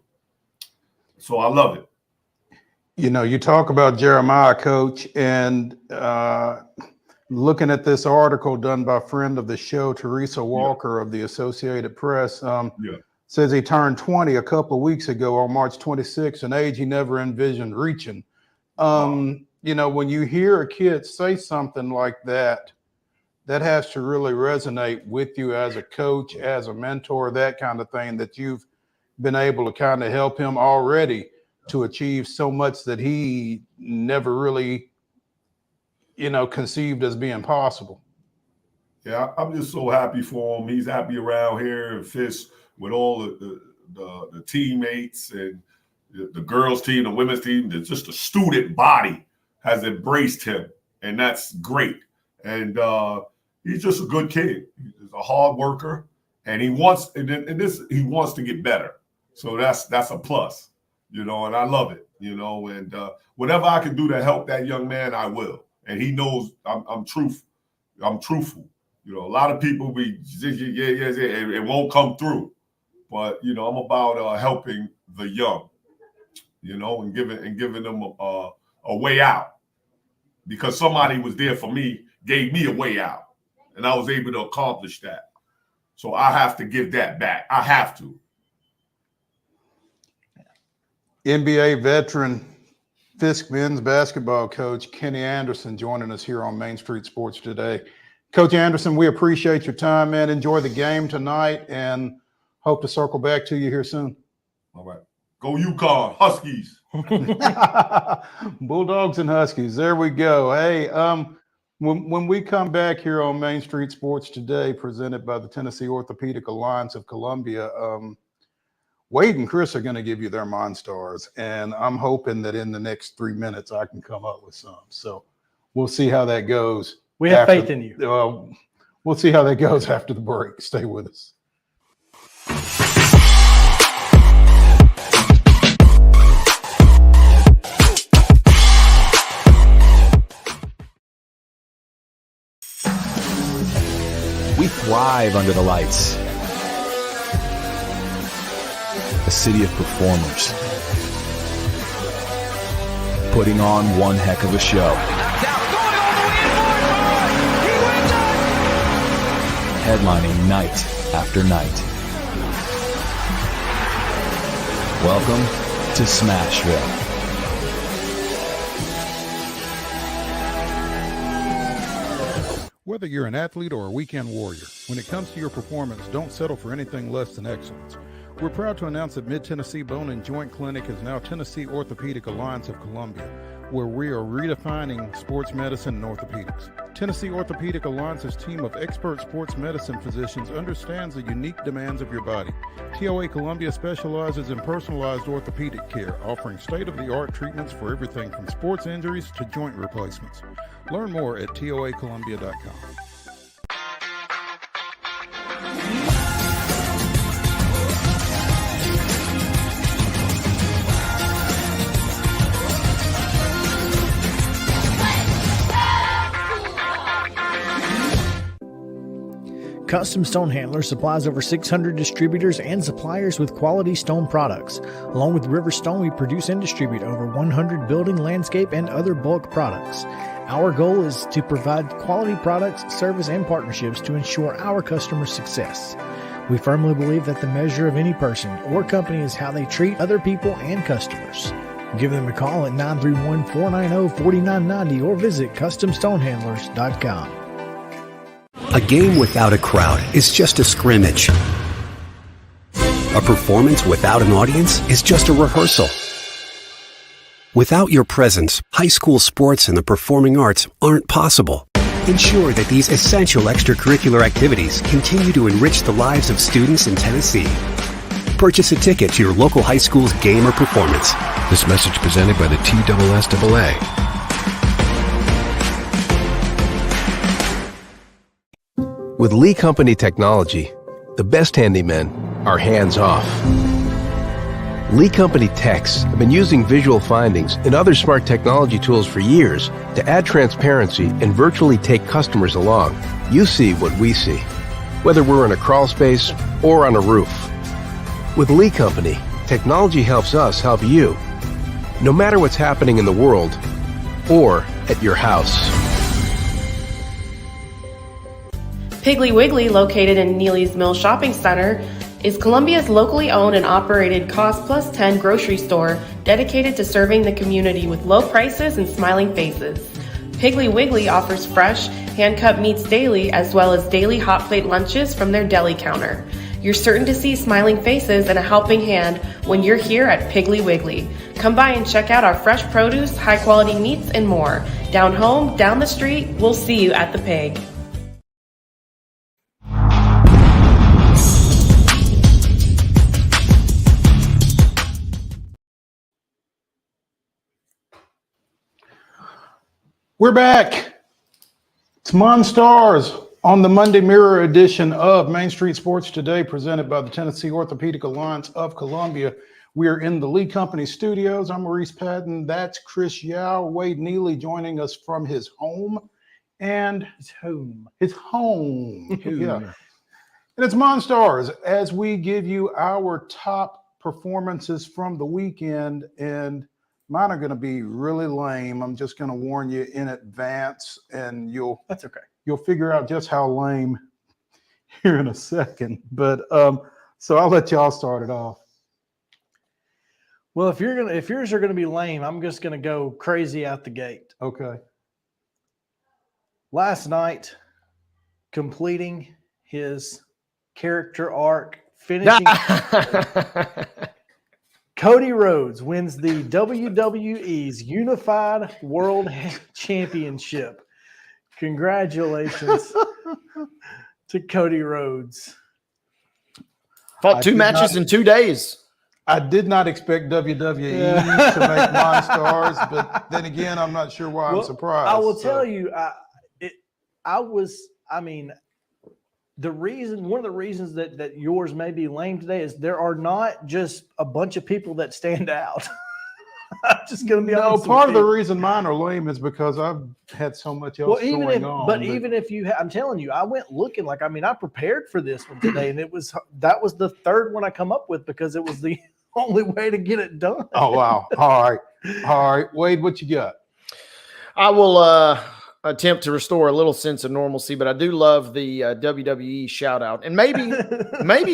So I love it.
You talk about Jeremiah, Coach, and looking at this article done by a friend of the show, Teresa Walker of the Associated Press, says he turned 20 a couple of weeks ago on March 26th, an age he never envisioned reaching. When you hear a kid say something like that, that has to really resonate with you as a coach, as a mentor, that kind of thing, that you've been able to kind of help him already to achieve so much that he never really, conceived as being possible.
Yeah, I'm just so happy for him. He's happy around here in FISK with all the teammates and the girls team, the women's team. Just the student body has embraced him, and that's great. And he's just a good kid. He's a hard worker, and he wants to get better. So that's a plus. And I love it, and whatever I can do to help that young man, I will. And he knows I'm truthful. You know, a lot of people it won't come through. But you know, I'm about helping the young, you know, and giving them a way out, because somebody was there for me, gave me a way out, and I was able to accomplish that. So I have to give that back. I have to.
NBA veteran, FISK men's basketball coach Kenny Anderson joining us here on Main Street Sports today. Coach Anderson, we appreciate your time, man. Enjoy the game tonight and hope to circle back to you here soon.
All right. Go UConn, Huskies.
Bulldogs and Huskies. There we go. Hey, when we come back here on Main Street Sports today, presented by the Tennessee Orthopedic Alliance of Columbia, Wade and Chris are going to give you their MON-STARS, and I'm hoping that in the next 3 minutes I can come up with some. So we'll see how that goes.
We have faith in you.
We'll see how that goes after the break. Stay with us.
We thrive under the lights. A city of performers, putting on one heck of a show. Headlining night after night. Welcome to Smashville.
Whether you're an athlete or a weekend warrior, when it comes to your performance, don't settle for anything less than excellence. We're proud to announce that Mid-Tennessee Bone and Joint Clinic is now Tennessee Orthopedic Alliance of Columbia, where we are redefining sports medicine and orthopedics. Tennessee Orthopedic Alliance's team of expert sports medicine physicians understands the unique demands of your body. TOA Columbia specializes in personalized orthopedic care, offering state-of-the-art treatments for everything from sports injuries to joint replacements. Learn more at toacolumbia.com.
Custom Stone Handler supplies over 600 distributors and suppliers with quality stone products. Along with River Stone, we produce and distribute over 100 building, landscape, and other bulk products. Our goal is to provide quality products, service, and partnerships to ensure our customers' success. We firmly believe that the measure of any person or company is how they treat other people and customers. Give them a call at 931-490-4990 or visit CustomStonehandlers.com.
A game without a crowd is just a scrimmage. A performance without an audience is just a rehearsal. Without your presence, high school sports and the performing arts aren't possible. Ensure that these essential extracurricular activities continue to enrich the lives of students in Tennessee. Purchase a ticket to your local high school's game or performance.
This message presented by the TSSAA. With Lee Company technology, the best handymen are hands-off. Lee Company techs have been using visual findings and other smart technology tools for years to add transparency and virtually take customers along. You see what we see, whether we're in a crawl space or on a roof. With Lee Company, technology helps us help you, no matter what's happening in the world or at your house.
Piggly Wiggly, located in Neely's Mill Shopping Center, is Columbia's locally owned and operated Cost Plus 10 grocery store dedicated to serving the community with low prices and smiling faces. Piggly Wiggly offers fresh, hand-cut meats daily as well as daily hot plate lunches from their deli counter. You're certain to see smiling faces and a helping hand when you're here at Piggly Wiggly. Come by and check out our fresh produce, high-quality meats, and more. Down home, down the street, we'll see you at the Pig.
We're back. It's MON-STARS on the Monday Mirror edition of Main Street Sports Today, presented by the Tennessee Orthopedic Alliance of Columbia. We are in the Lee Company studios. I'm Maurice Patton. That's Chris Yao. Wade Neely joining us from his home and
It's home.
his home. Yeah. And it's MON-STARS as we give you our top performances from the weekend. And mine are going to be really lame. I'm just going to warn you in advance, and
That's okay.
you'll figure out just how lame here in a second. But so I'll let y'all start it off.
Well, if yours are gonna be lame, I'm just gonna go crazy out the gate.
Okay.
Last night, completing his character arc, finishing. Cody Rhodes wins the WWE's Unified World Championship. Congratulations to Cody Rhodes.
Fought 2 matches in 2 days.
I did not expect WWE to make MON-STARS, but then again, I'm not sure why I'm surprised.
I will tell you, one of the reasons that yours may be lame today is there are not just a bunch of people that stand out. I'm just going to be honest.
Part of the reason mine are lame is because I've had so much else going on.
But even if I'm telling you, I went looking I prepared for this one today, and that was the third one I come up with because it was the only way to get it done.
Oh, wow. All right. Wade, what you got?
I will attempt to restore a little sense of normalcy, but I do love the WWE shout out. And maybe,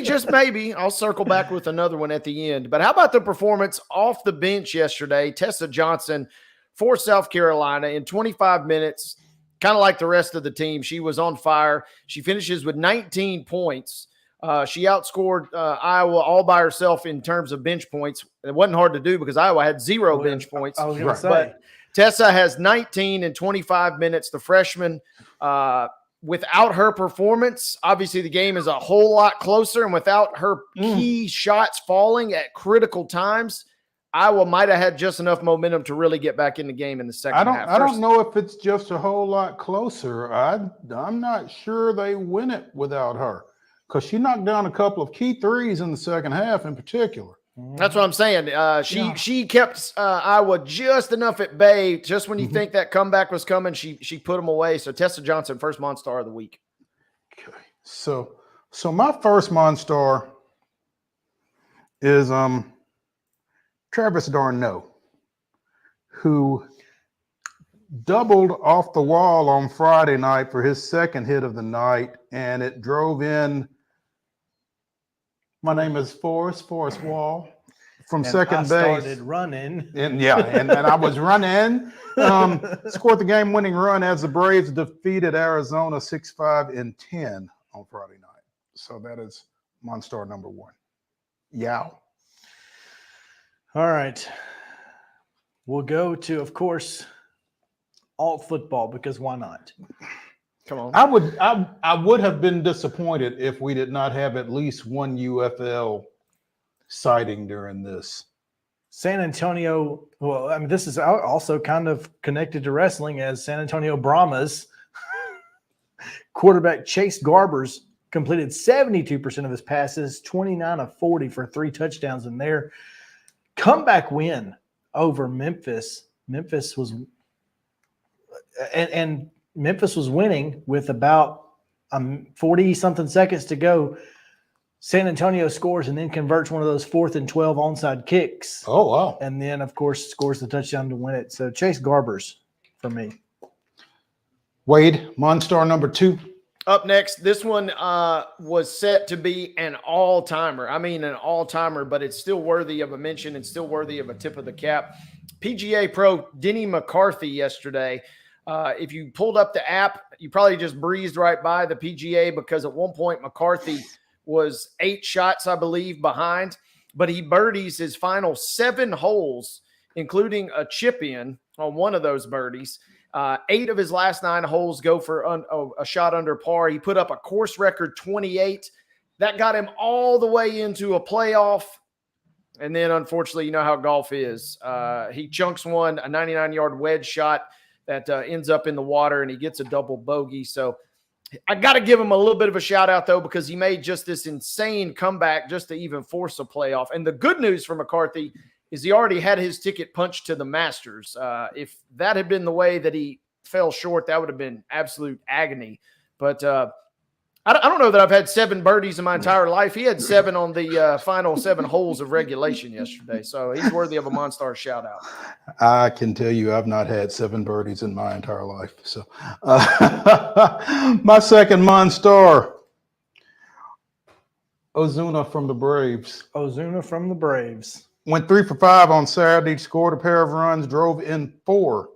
just maybe, I'll circle back with another one at the end. But how about the performance off the bench yesterday? Tessa Johnson for South Carolina in 25 minutes, kind of like the rest of the team. She was on fire. She finishes with 19 points. She outscored Iowa all by herself in terms of bench points. It wasn't hard to do because Iowa had 0 bench points.
I was going to say.
But Tessa has 19 in 25 minutes, the freshman. Without her performance, obviously the game is a whole lot closer, and without her key shots falling at critical times, Iowa might have had just enough momentum to really get back in the game in the second half.
I don't know if it's just a whole lot closer. I'm not sure they win it without her because she knocked down a couple of key threes in the second half in particular.
That's what I'm saying. She kept Iowa just enough at bay. Just when you think that comeback was coming, she put them away. So Tessa Johnson, first MON-STAR of the week.
Okay. So my first MON-STAR is Travis Darno, who doubled off the wall on Friday night for his second hit of the night, and it drove in. My name is Forrest Wall from second base.
I started running.
And I was running. Scored the game-winning run as the Braves defeated Arizona 6-5 in 10 on Friday night. So that is MON-STAR number 1. Yow.
All right. We'll go to, of course, alt football because why not?
Come on.
I would have been disappointed if we did not have at least one UFL sighting during this.
San Antonio, this is also kind of connected to wrestling as San Antonio Brahmas quarterback Chase Garbers completed 72% of his passes, 29 of 40 for 3 touchdowns in their comeback win over Memphis. Memphis was winning with about 40-something seconds to go. San Antonio scores and then converts one of those 4th and 12 onside kicks.
Oh, wow.
And then, of course, scores the touchdown to win it. So Chase Garbers for me.
Wade, MON-STAR number 2.
Up next, this one was set to be an all-timer. I mean an all-timer, but it's still worthy of a mention and still worthy of a tip of the cap. PGA Pro Denny McCarthy yesterday. If you pulled up the app, you probably just breezed right by the PGA because at one point McCarthy was 8 shots, I believe, behind, but he birdies his final 7 holes, including a chip in on one of those birdies. 8 of his last 9 holes go for a shot under par. He put up a course record 28. That got him all the way into a playoff. And then, unfortunately, you know how golf is. He chunks one, a 99-yard wedge shot that ends up in the water, and he gets a double bogey. So I got to give him a little bit of a shout out, though, because he made just this insane comeback just to even force a playoff. And the good news for McCarthy is he already had his ticket punched to the Masters. If that had been the way that he fell short, that would have been absolute agony. But I don't know that I've had 7 birdies in my entire life. He had 7 on the final 7 holes of regulation yesterday. So he's worthy of a MON-STARS shout out.
I can tell you I've not had 7 birdies in my entire life. So my second MON-STAR, Ozuna from the Braves.
Ozuna from the Braves.
Went 3 for 5 on Saturday, scored a pair of runs, drove in 4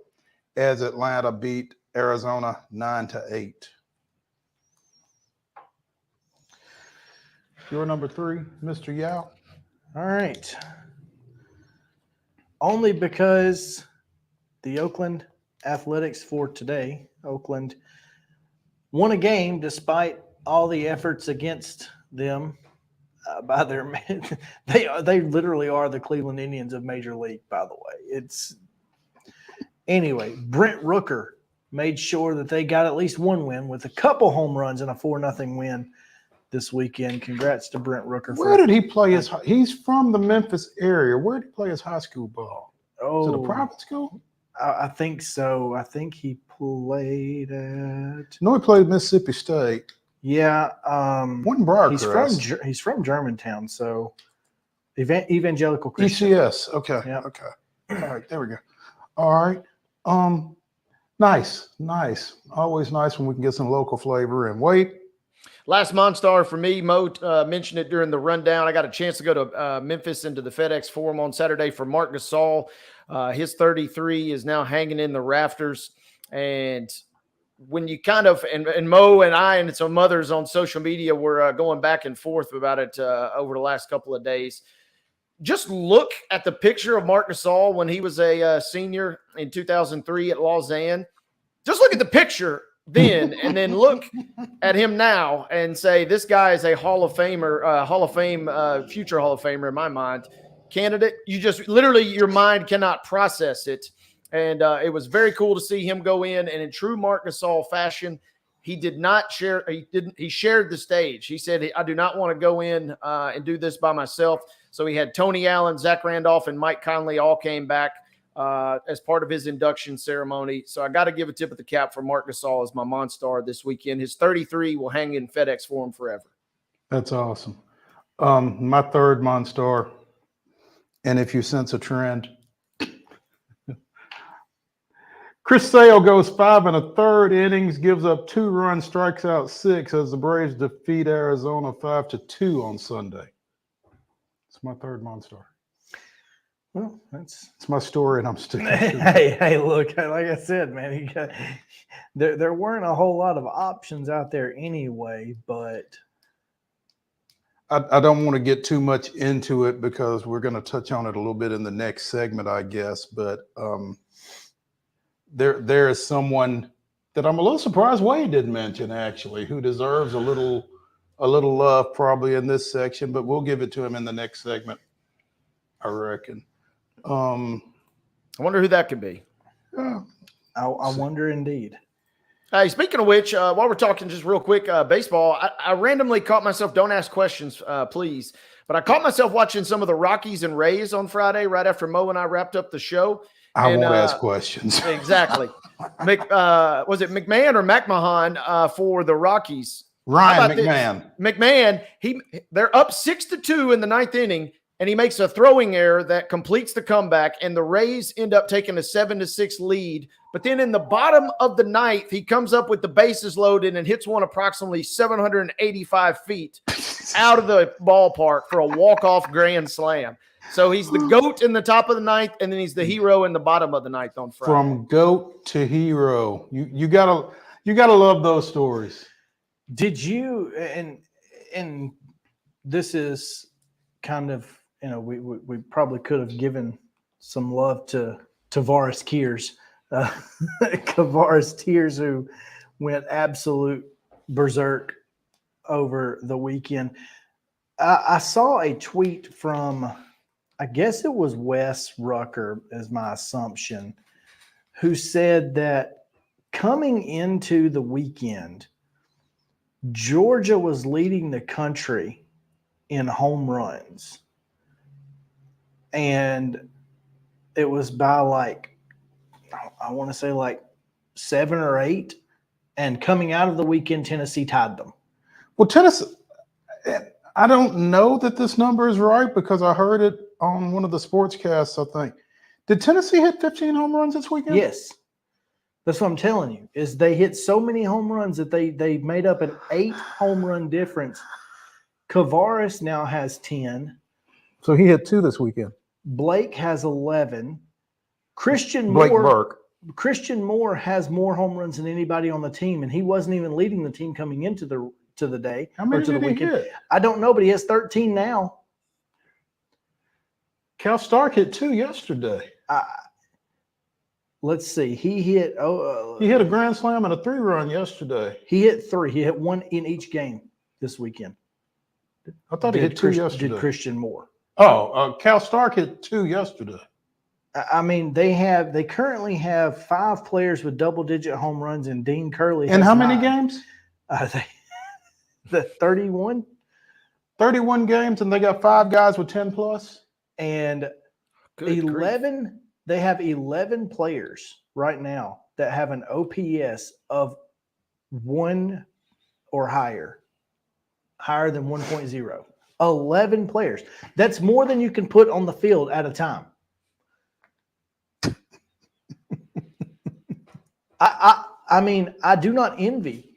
as Atlanta beat Arizona 9-8. Your number 3, Mr. Yao.
All right. Only because the Oakland Athletics for today, Oakland won a game despite all the efforts against them by their men. They literally are the Cleveland Indians of Major League, by the way. Anyway, Brent Rooker made sure that they got at least one win with a couple home runs and a 4-0 win this weekend. Congrats to Brent Rooker.
Where did he play he's from the Memphis area. Where did he play his high school ball?
Oh,
is it a private school?
I think so. I think he played at.
No, he played Mississippi State.
Yeah.
Wasn't Briarcrest.
He's from Germantown, so evangelical Christian.
ECS. Okay.
Yeah.
Okay. All right. There we go. All right. Nice. Always nice when we can get some local flavor. And wait.
Last MON-STAR for me, Mo mentioned it during the rundown. I got a chance to go to Memphis into the FedEx Forum on Saturday for Marc Gasol. His 33 is now hanging in the rafters. And when you kind of, and Mo and I and some others on social media were going back and forth about it over the last couple of days. Just look at the picture of Marc Gasol when he was a senior in 2003 at Lausanne. Just look at the picture then, and then look at him now and say, this guy is a Hall of Famer, future Hall of Famer in my mind, candidate. You just literally, your mind cannot process it. And it was very cool to see him go in, and in true Marc Gasol fashion, he did not share. He shared the stage. He said, I do not want to go in and do this by myself. So he had Tony Allen, Zach Randolph, and Mike Conley all came back as part of his induction ceremony. So I got to give a tip of the cap for Marc Gasol as my MON-STAR this weekend. His 33 will hang in FedEx Forum forever.
That's awesome. My third MON-STAR, and if you sense a trend, Chris Sale goes 5 1/3 innings, gives up 2 runs, strikes out 6 as the Braves defeat Arizona 5-2 on Sunday. It's my third MON-STAR.
Well,
it's my story, and I'm sticking to it.
Hey, look, like I said, man, there weren't a whole lot of options out there anyway, but
I don't want to get too much into it because we're going to touch on it a little bit in the next segment, I guess. But there is someone that I'm a little surprised Wade didn't mention, actually, who deserves a little love probably in this section, but we'll give it to him in the next segment, I reckon.
I wonder who that could be.
I wonder indeed.
Hey, speaking of which, while we're talking just real quick, baseball, I randomly caught myself, don't ask questions, please, but I caught myself watching some of the Rockies and Rays on Friday right after Mo and I wrapped up the show.
I won't ask questions.
Exactly. Was it McMahon or McMahon for the Rockies?
Ryan McMahon.
McMahon, they're up 6-2 in the 9th inning, and he makes a throwing error that completes the comeback, and the Rays end up taking a 7-6 lead. But then in the bottom of the 9th, he comes up with the bases loaded and hits one approximately 785 feet out of the ballpark for a walk-off grand slam. So he's the GOAT in the top of the 9th, and then he's the hero in the bottom of the 9th on Friday.
From GOAT to hero. You gotta love those stories.
Did you, and this is kind of, we probably could have given some love to Tavares Tears, Tavares Tears, who went absolute berserk over the weekend. I saw a tweet from, I guess it was Wes Rucker, is my assumption, who said that coming into the weekend, Georgia was leading the country in home runs. And it was by I want to say 7 or 8, and coming out of the weekend, Tennessee tied them.
Well, Tennessee, I don't know that this number is right because I heard it on one of the sportscasts, I think. Did Tennessee hit 15 home runs this weekend?
Yes. That's what I'm telling you, is they hit so many home runs that they made up an 8 home run difference. Kavaris now has 10.
So he hit 2 this weekend.
Blake has 11. Christian
Blake
Moore.
Burke.
Christian Moore has more home runs than anybody on the team, and he wasn't even leading the team coming into the day.
How many
or to
did
the
he
weekend.
hit?
I don't know, but he has 13 now.
Cal Stark hit 2 yesterday.
Let's see. He hit
He hit a grand slam and a 3-run yesterday.
He hit 3. He hit 1 in each game this weekend.
I thought he hit 2 yesterday.
Did Christian Moore.
Cal Stark hit 2 yesterday.
I mean, they currently have 5 players with double-digit home runs, and Dean Curley.
And
has
how many
9.
games?
The 31.
31 games, and they got 5 guys with 10 plus.
And
Good
11.
grief.
They have 11 players right now that have an OPS of 1 or higher than 1.0. 11 players. That's more than you can put on the field at a time. I mean, I do not envy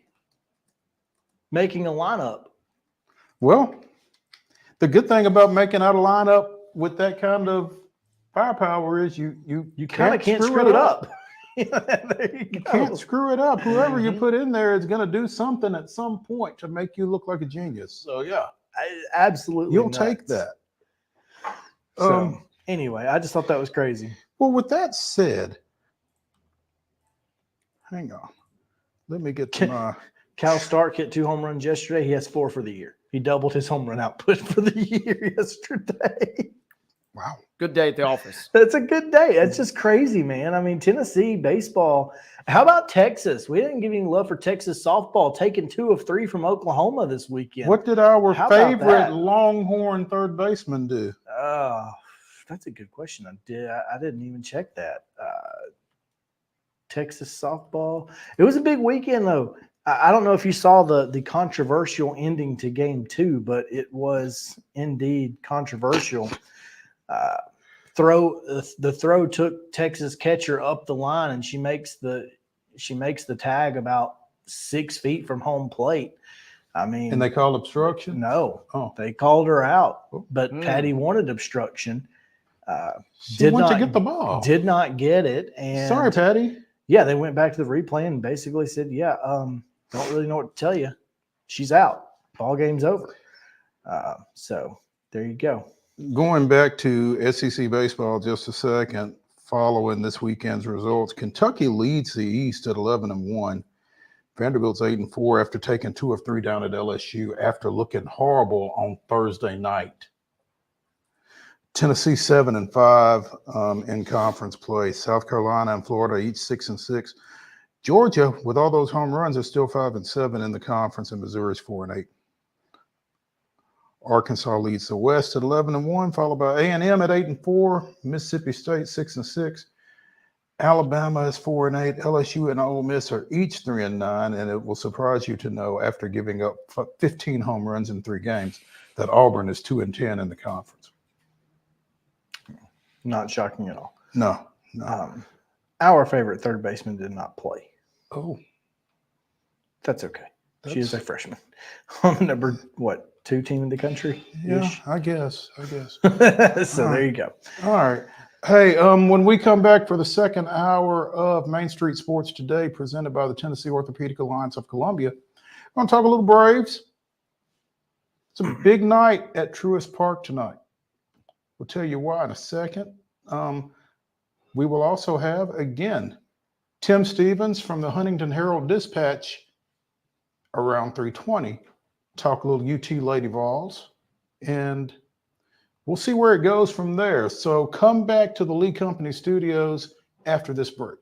making a lineup.
Well, the good thing about making out a lineup with that kind of firepower is you
kind of can't screw it up.
There you can't screw it up. Whoever you put in there is going to do something at some point to make you look like a genius. So yeah,
Absolutely,
you'll
nuts.
take that.
So anyway, I just thought that was crazy.
Well, with that said, hang on. Let me get to my.
Cal Stark hit 2 home runs yesterday. He has 4 for the year. He doubled his home run output for the year yesterday.
Wow.
Good day at the office.
That's a good day. That's just crazy, man. I mean, Tennessee baseball. How about Texas? We didn't give any love for Texas softball, taking 2 of 3 from Oklahoma this weekend.
What did our
How about
favorite
that?
Longhorn third baseman do?
That's a good question. I didn't even check that. Texas softball. It was a big weekend, though. I don't know if you saw the controversial ending to game 2, but it was indeed controversial. The throw took Texas catcher up the line, and she makes the tag about 6 feet from home plate. I mean,
And they called obstruction?
no,
Oh.
they called her out, but
Mm.
Patty wanted obstruction.
She went to get the ball.
Did not get it, and
Sorry, Patty.
yeah, they went back to the replay and basically said, "Yeah, don't really know what to tell you. She's out. Ball game's over." So there you go.
Going back to SEC baseball just a second, following this weekend's results, Kentucky leads the East at 11-1. Vanderbilt's 8-4 after taking 2 of 3 down at LSU after looking horrible on Thursday night. Tennessee 7-5 in conference play. South Carolina and Florida each 6-6. Georgia, with all those home runs, is still 5-7 in the conference, and Missouri's 4-8. Arkansas leads the West at 11-1, followed by A&M at 8-4. Mississippi State 6-6. Alabama is 4-8. LSU and Ole Miss are each 3-9, and it will surprise you to know, after giving up 15 home runs in 3 games, that Auburn is 2-10 in the conference.
Not shocking at all.
No.
Our favorite third baseman did not play.
Oh,
That's okay. She is a freshman on the number 2 team in the country.
yeah, I guess.
So there you go.
All right. Hey, when we come back for the second hour of Main Street Sports Today, presented by the Tennessee Orthopedic Alliance of Columbia, I'm going to talk a little Braves. It's a big night at Truist Park tonight. We'll tell you why in a second. We will also have, again, Tim Stevens from the Huntington Herald-Dispatch around 3:20. Talk a little UT Lady Vols, and we'll see where it goes from there. So come back to the Lee Company studios after this break.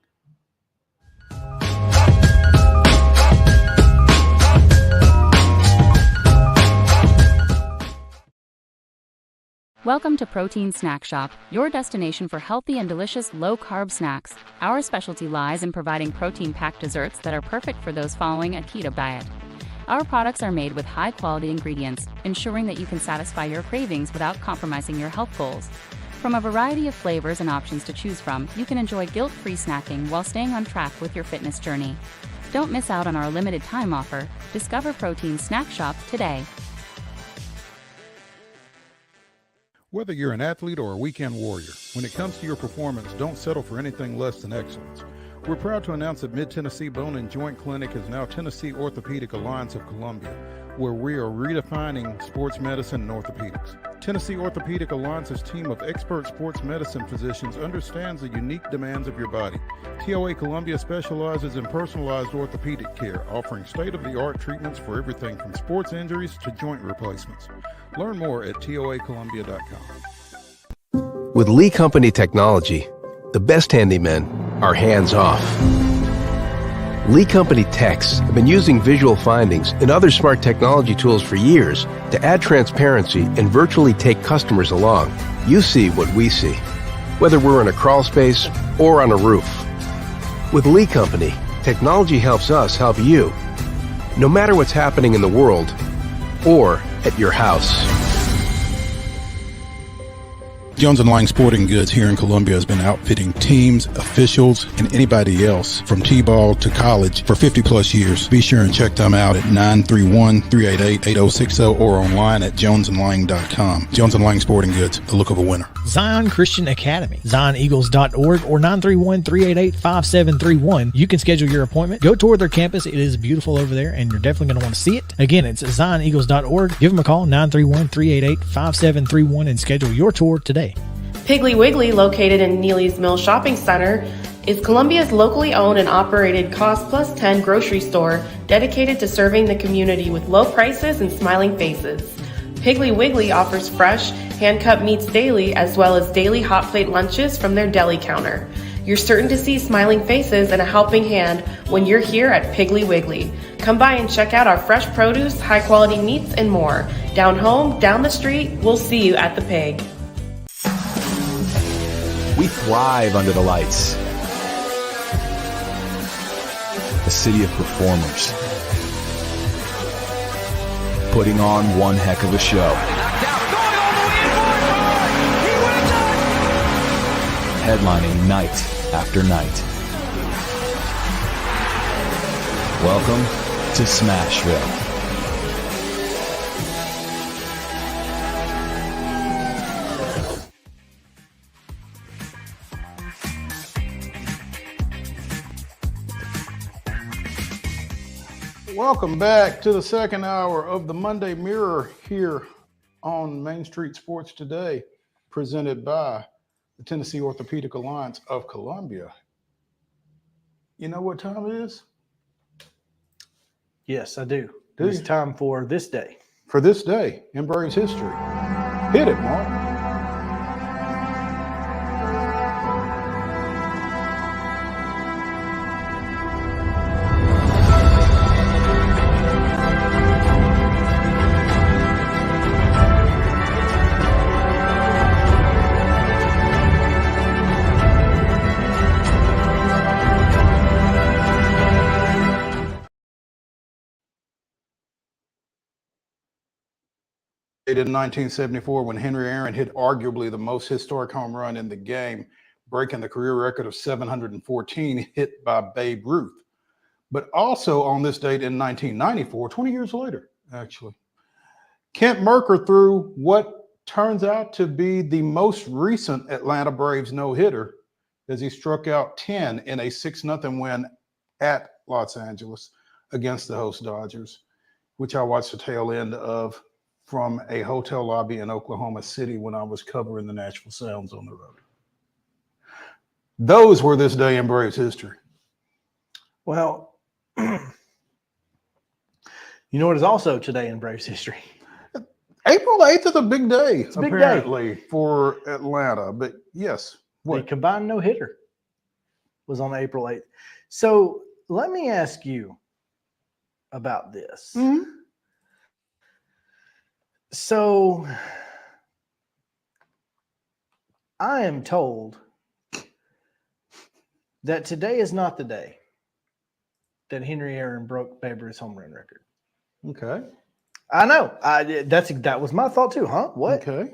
Welcome to Protein Snack Shop, your destination for healthy and delicious low-carb snacks. Our specialty lies in providing protein-packed desserts that are perfect for those following a keto diet. Our products are made with high-quality ingredients, ensuring that you can satisfy your cravings without compromising your health goals. From a variety of flavors and options to choose from, you can enjoy guilt-free snacking while staying on track with your fitness journey. Don't miss out on our limited time offer. Discover Protein Snack Shop today.
Whether you're an athlete or a weekend warrior, when it comes to your performance, don't settle for anything less than excellence. We're proud to announce that Mid-Tennessee Bone and Joint Clinic is now Tennessee Orthopedic Alliance of Columbia, where we are redefining sports medicine and orthopedics. Tennessee Orthopedic Alliance's team of expert sports medicine physicians understands the unique demands of your body. TOA Columbia specializes in personalized orthopedic care, offering state-of-the-art treatments for everything from sports injuries to joint replacements. Learn more at toacolumbia.com.
With Lee Company technology, the best handymen are hands-off. Lee Company techs have been using visual findings and other smart technology tools for years to add transparency and virtually take customers along. You see what we see, whether we're in a crawl space or on a roof. With Lee Company, technology helps us help you, no matter what's happening in the world or at your house.
Jones & Lang Sporting Goods here in Columbia has been outfitting teams, officials, and anybody else from T-ball to college for 50 plus years. Be sure and check them out at 931-388-8060 or online at jonesandlang.com. Jones & Lang Sporting Goods, the look of a winner.
Zion Christian Academy, zioneagles.org or 931-388-5731. You can schedule your appointment. Go tour their campus. It is beautiful over there, and you're definitely going to want to see it. Again, it's zioneagles.org. Give them a call, 931-388-5731, and schedule your tour today.
Piggly Wiggly, located in Neely's Mill Shopping Center, is Columbia's locally owned and operated Cost Plus 10 grocery store dedicated to serving the community with low prices and smiling faces. Piggly Wiggly offers fresh, hand-cut meats daily as well as daily hot plate lunches from their deli counter. You're certain to see smiling faces and a helping hand when you're here at Piggly Wiggly. Come by and check out our fresh produce, high-quality meats, and more. Down home, down the street, we'll see you at the Pig.
We thrive under the lights. A city of performers. Putting on one heck of a show. Headlining night after night. Welcome to Smashville.
Welcome back to the second hour of the Monday Mirror here on Main Street Sports Today, presented by the Tennessee Orthopedic Alliance of Columbia. You know what time it is?
Yes, I do. It's time for this day.
For this day in Braves history. Hit it, Mark. In 1974, when Henry Aaron hit arguably the most historic home run in the game, breaking the career record of 714 hit by Babe Ruth. But also on this date in 1994, 20 years later, actually, Kent Mercker threw what turns out to be the most recent Atlanta Braves no-hitter as he struck out 10 in a 6-0 win at Los Angeles against the host Dodgers, which I watched the tail end of from a hotel lobby in Oklahoma City when I was covering the Nashville Sounds on the road. Those were this day in Braves history.
Well, you know what is also today in Braves history?
April 8th is a big day,
It's a big
apparently, for Atlanta. But yes,
The combined no-hitter was on April 8th. So let me ask you about this.
Mm-hmm.
So I am told that today is not the day that Henry Aaron broke Babe Ruth's home run record.
Okay.
I know. That was my thought too, huh? What?
Okay.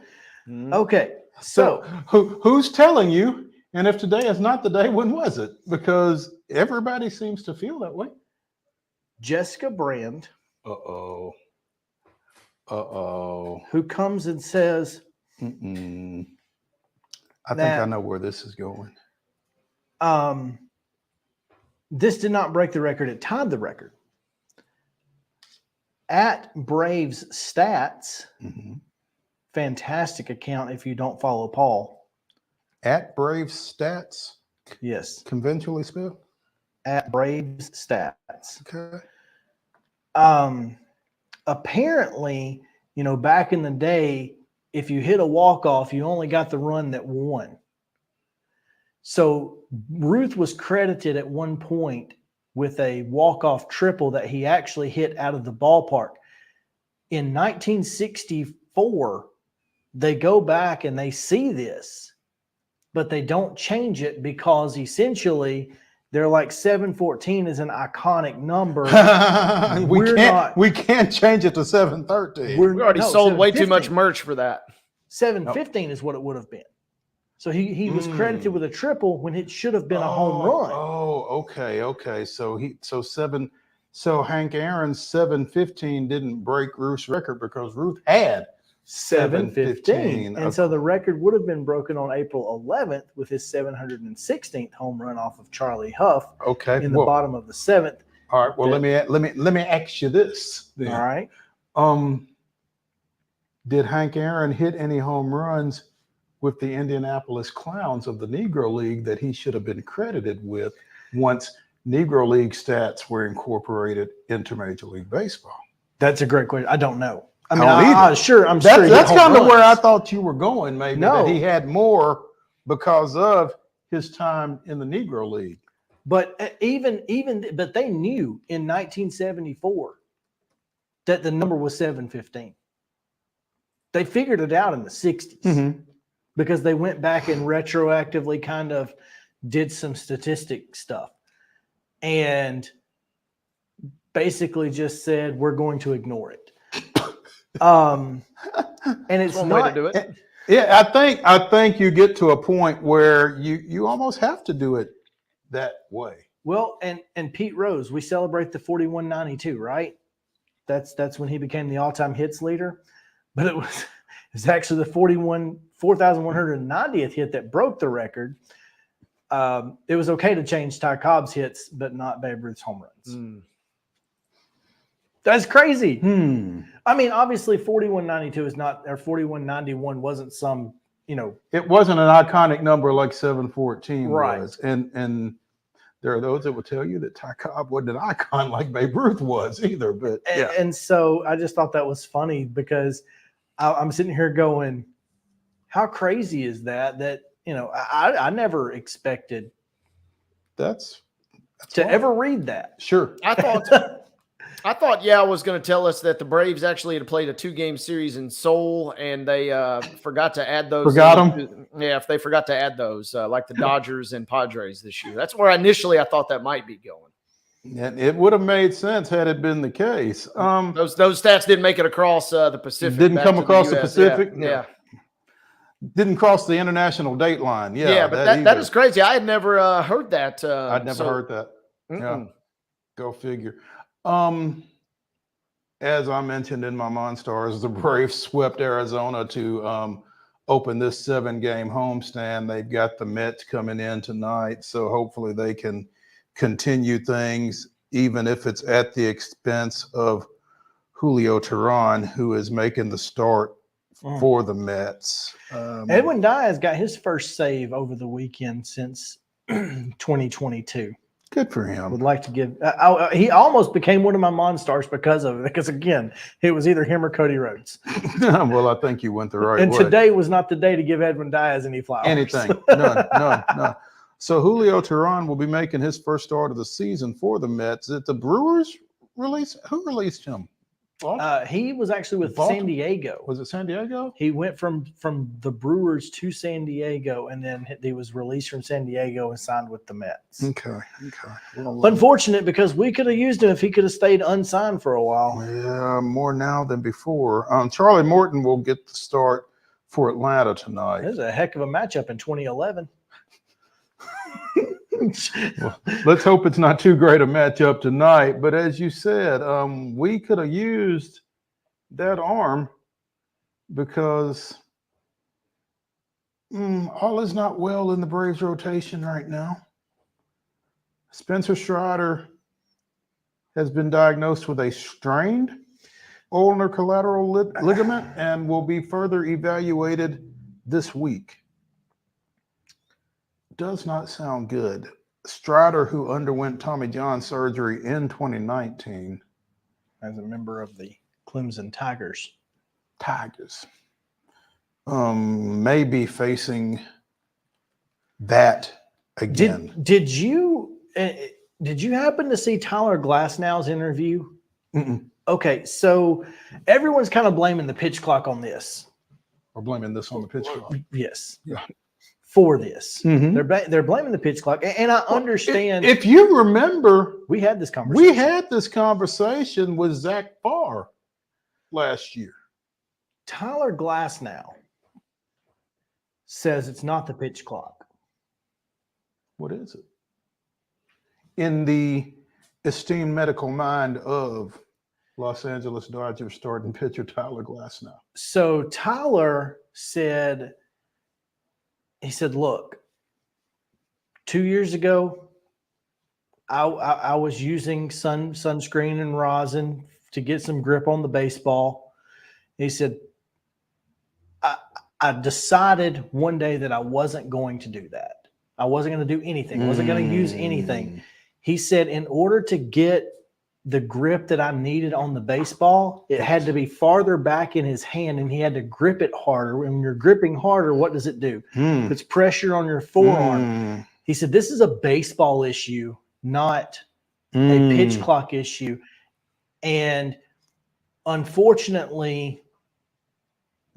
Okay. So
who's telling you? And if today is not the day, when was it? Because everybody seems to feel that way.
Jessica Brand,
Uh-oh.
who comes and says,
I think I know where this is going.
This did not break the record. It tied the record. At Braves Stats, fantastic account if you don't follow Paul.
At Braves Stats?
Yes.
Conventionally spelled?
At Braves Stats.
Okay.
Apparently, back in the day, if you hit a walk-off, you only got the run that won. So Ruth was credited at one point with a walk-off triple that he actually hit out of the ballpark. In 1964, they go back and they see this, but they don't change it because essentially they're like 714 is an iconic number.
We can't change it to 713.
We already sold way too much merch for that.
715 is what it would have been. So he was credited with a triple when it should have been a home run.
Oh, okay. So Hank Aaron's 715 didn't break Ruth's record because Ruth had 715.
And so the record would have been broken on April 11th with his 716th home run off of Charlie Huff.
Okay.
In the bottom of the seventh.
All right. Well, let me ask you this then.
All right.
Did Hank Aaron hit any home runs with the Indianapolis Clowns of the Negro League that he should have been credited with once Negro League stats were incorporated into Major League Baseball?
That's a great question. I don't know. I mean,
I'm sure. That's kind of where I thought you were going, maybe.
No.
That he had more because of his time in the Negro League.
But but they knew in 1974 that the number was 715. They figured it out in the 60s because they went back and retroactively kind of did some statistic stuff and basically just said, we're going to ignore it. And it's
one
not
way to do it.
Yeah, I think you get to a point where you almost have to do it that way.
Well, and Pete Rose, we celebrate the 4192, right? That's when he became the all-time hits leader. But it's actually the 4,190th hit that broke the record. It was okay to change Ty Cobb's hits, but not Babe Ruth's home runs. That's crazy. I mean, obviously 4192 is not, or 4191 wasn't some,
It wasn't an iconic number like 714
Right.
was. And there are those that will tell you that Ty Cobb wasn't an icon like Babe Ruth was either. But yeah.
And so I just thought that was funny because I'm sitting here going, how crazy is that? That, I never expected to ever read that.
Sure.
I thought Yao was going to tell us that the Braves actually had played a 2-game series in Seoul and they forgot to add those. Yeah, if they forgot to add those, like the Dodgers and Padres this year. That's where initially I thought that might be going.
And it would have made sense had it been the case.
Those stats didn't make it across the Pacific.
Didn't
back
come
to
across the
US.
Pacific?
Yeah.
Didn't cross the international date line.
Yeah, but that is crazy. I had never heard that.
I'd never heard that. Yeah. Go figure. As I mentioned in my MON-STARS, the Braves swept Arizona to open this 7-game homestand. They've got the Mets coming in tonight, so hopefully they can continue things, even if it's at the expense of Julio Teheran, who is making the start for the Mets.
Edwin Diaz got his first save over the weekend since 2022.
Good for him.
Would like to give. He almost became one of my MON-STARS because of it. Because again, it was either him or Cody Rhodes.
Well, I think you went the right
and
way.
Today was not the day to give Edwin Diaz any flowers.
Anything. None. So Julio Teheran will be making his first start of the season for the Mets. Did the Brewers release? Who released him?
He was actually with
Baltimore?
San Diego.
Was it San Diego?
He went from the Brewers to San Diego, and then he was released from San Diego and signed with the Mets.
Okay. Well,
Unfortunate, because we could have used him if he could have stayed unsigned for a while.
yeah, more now than before. Charlie Morton will get the start for Atlanta tonight.
This is a heck of a matchup in 2011.
Well, let's hope it's not too great a matchup tonight. But as you said, we could have used that arm because all is not well in the Braves rotation right now. Spencer Strider has been diagnosed with a strained ulnar collateral ligament and will be further evaluated this week. Does not sound good. Strider, who underwent Tommy John surgery in 2019
as a member of the Clemson Tigers,
may be facing that again.
Did you happen to see Tyler Glasnow's interview?
Mm-mm.
Okay, so everyone's kind of blaming the pitch clock on this.
We're blaming this on the pitch clock.
Yes.
Yeah.
For this.
Mhm.
They're blaming the pitch clock. And I understand.
If you remember,
we had this conversation.
We had this conversation with Zach Barr last year.
Tyler Glasnow says it's not the pitch clock.
What is it? In the esteemed medical mind of Los Angeles Dodgers starting pitcher Tyler Glasnow.
So Tyler said, look, 2 years ago, I was using sunscreen and rosin to get some grip on the baseball. He said, I decided one day that I wasn't going to do that. I wasn't going to do anything. I wasn't going to use anything. He said, in order to get the grip that I needed on the baseball, it had to be farther back in his hand, and he had to grip it harder. When you're gripping harder, what does it do? It puts pressure on your forearm. He said, this is a baseball issue, not a pitch clock issue. And unfortunately,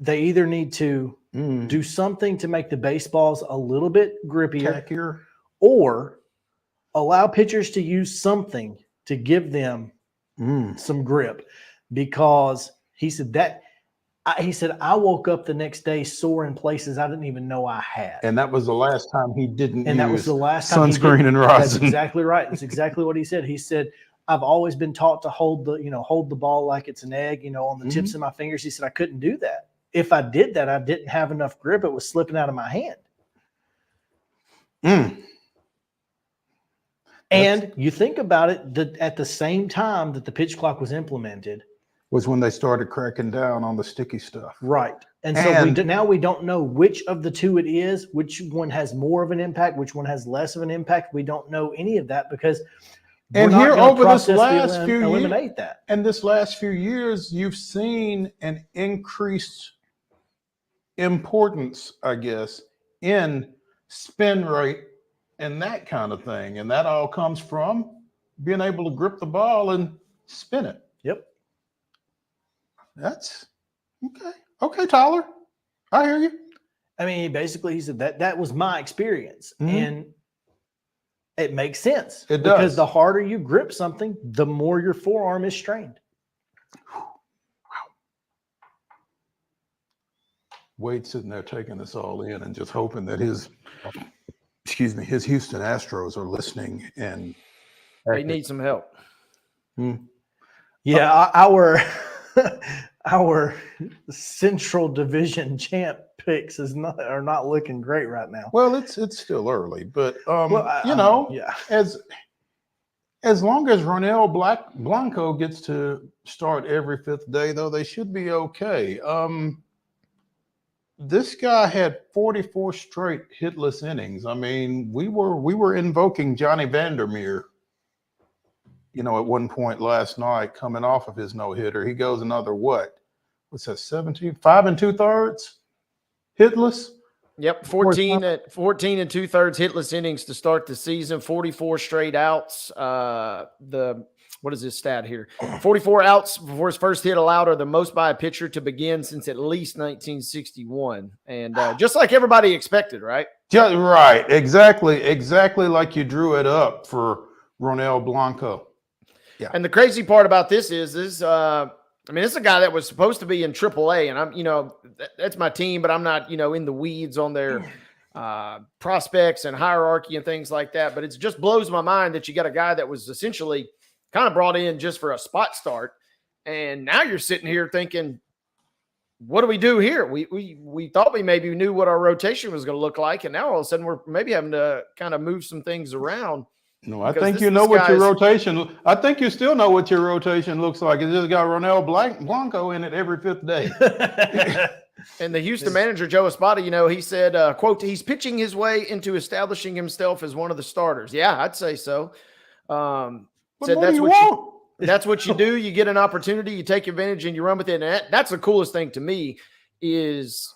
they either need to do something to make the baseballs a little bit grippier,
Tackier,
or allow pitchers to use something to give them some grip, because he said I woke up the next day sore in places I didn't even know I had.
and that was the last time he didn't.
And that was the last time
sunscreen and rosin.
That's exactly right. That's exactly what he said. He said, I've always been taught to hold the ball like it's an egg, on the tips of my fingers. He said, I couldn't do that. If I did that, I didn't have enough grip. It was slipping out of my hand. And you think about it, that at the same time that the pitch clock was implemented
was when they started cracking down on the sticky stuff.
Right. And so now we don't know which of the two it is, which one has more of an impact, which one has less of an impact. We don't know any of that because
and here over this last few
eliminate
years,
that.
And this last few years, you've seen an increased importance, I guess, in spin rate and that kind of thing. And that all comes from being able to grip the ball and spin it.
Yep.
That's okay. Okay, Tyler, I hear you.
I mean, basically, he said that was my experience. And it makes sense.
It does.
Because the harder you grip something, the more your forearm is strained.
Wade's sitting there taking this all in and just hoping that his Houston Astros are listening and
they need some help.
Yeah, our Central Division champ picks are not looking great right now.
Well, it's still early, but
yeah.
As long as Ronel Blanco gets to start every fifth day, though, they should be okay. This guy had 44 straight hitless innings. I mean, we were invoking Johnny Vandermeer, at one point last night, coming off of his no-hitter. He goes another what's that, 17, 5 2/3 hitless?
Yep, 14 and 2/3 hitless innings to start the season, 44 straight outs. The what is his stat here? 44 outs before his first hit allowed are the most by a pitcher to begin since at least 1961. And just like everybody expected, right?
Yeah, right. Exactly like you drew it up for Ronel Blanco. Yeah.
And the crazy part about this is this is a guy that was supposed to be in AAA, and I'm, that's my team, but I'm not, in the weeds on their prospects and hierarchy and things like that. But it just blows my mind that you got a guy that was essentially kind of brought in just for a spot start. And now you're sitting here thinking, what do we do here? We thought we maybe knew what our rotation was going to look like. And now all of a sudden we're maybe having to kind of move some things around.
No, I think you know what your rotation. I think you still know what your rotation looks like. It just got Ronel Blanco in it every fifth day.
And the Houston manager, Joe Espada, he said, quote, he's pitching his way into establishing himself as one of the starters. Yeah, I'd say so. Said that's what you do. You get an opportunity, you take advantage, and you run with it. And that's the coolest thing to me is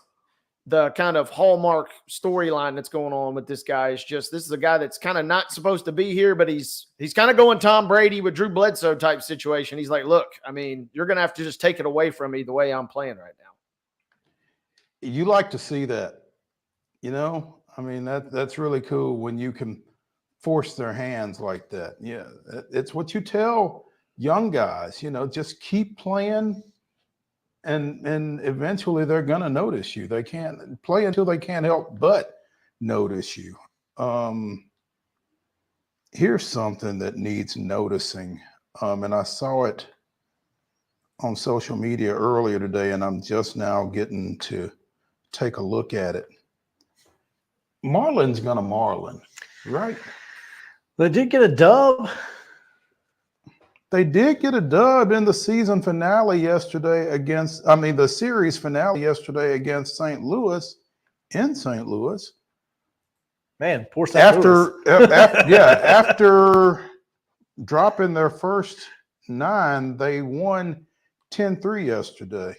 the kind of hallmark storyline that's going on with this guy. Is just this is a guy that's kind of not supposed to be here, but he's kind of going Tom Brady with Drew Bledsoe type situation. He's like, look, you're going to have to just take it away from me the way I'm playing right now.
You like to see that, that's really cool when you can force their hands like that. Yeah, it's what you tell young guys, just keep playing and eventually they're going to notice you. They can't play until they can't help but notice you. Here's something that needs noticing. And I saw it on social media earlier today, and I'm just now getting to take a look at it. Marlin's gonna Marlin, right?
They did get a dub.
They did get a dub in the season finale yesterday the series finale yesterday against St. Louis in St. Louis.
Man, poor St. Louis.
After dropping their first 9, they won 10-3 yesterday.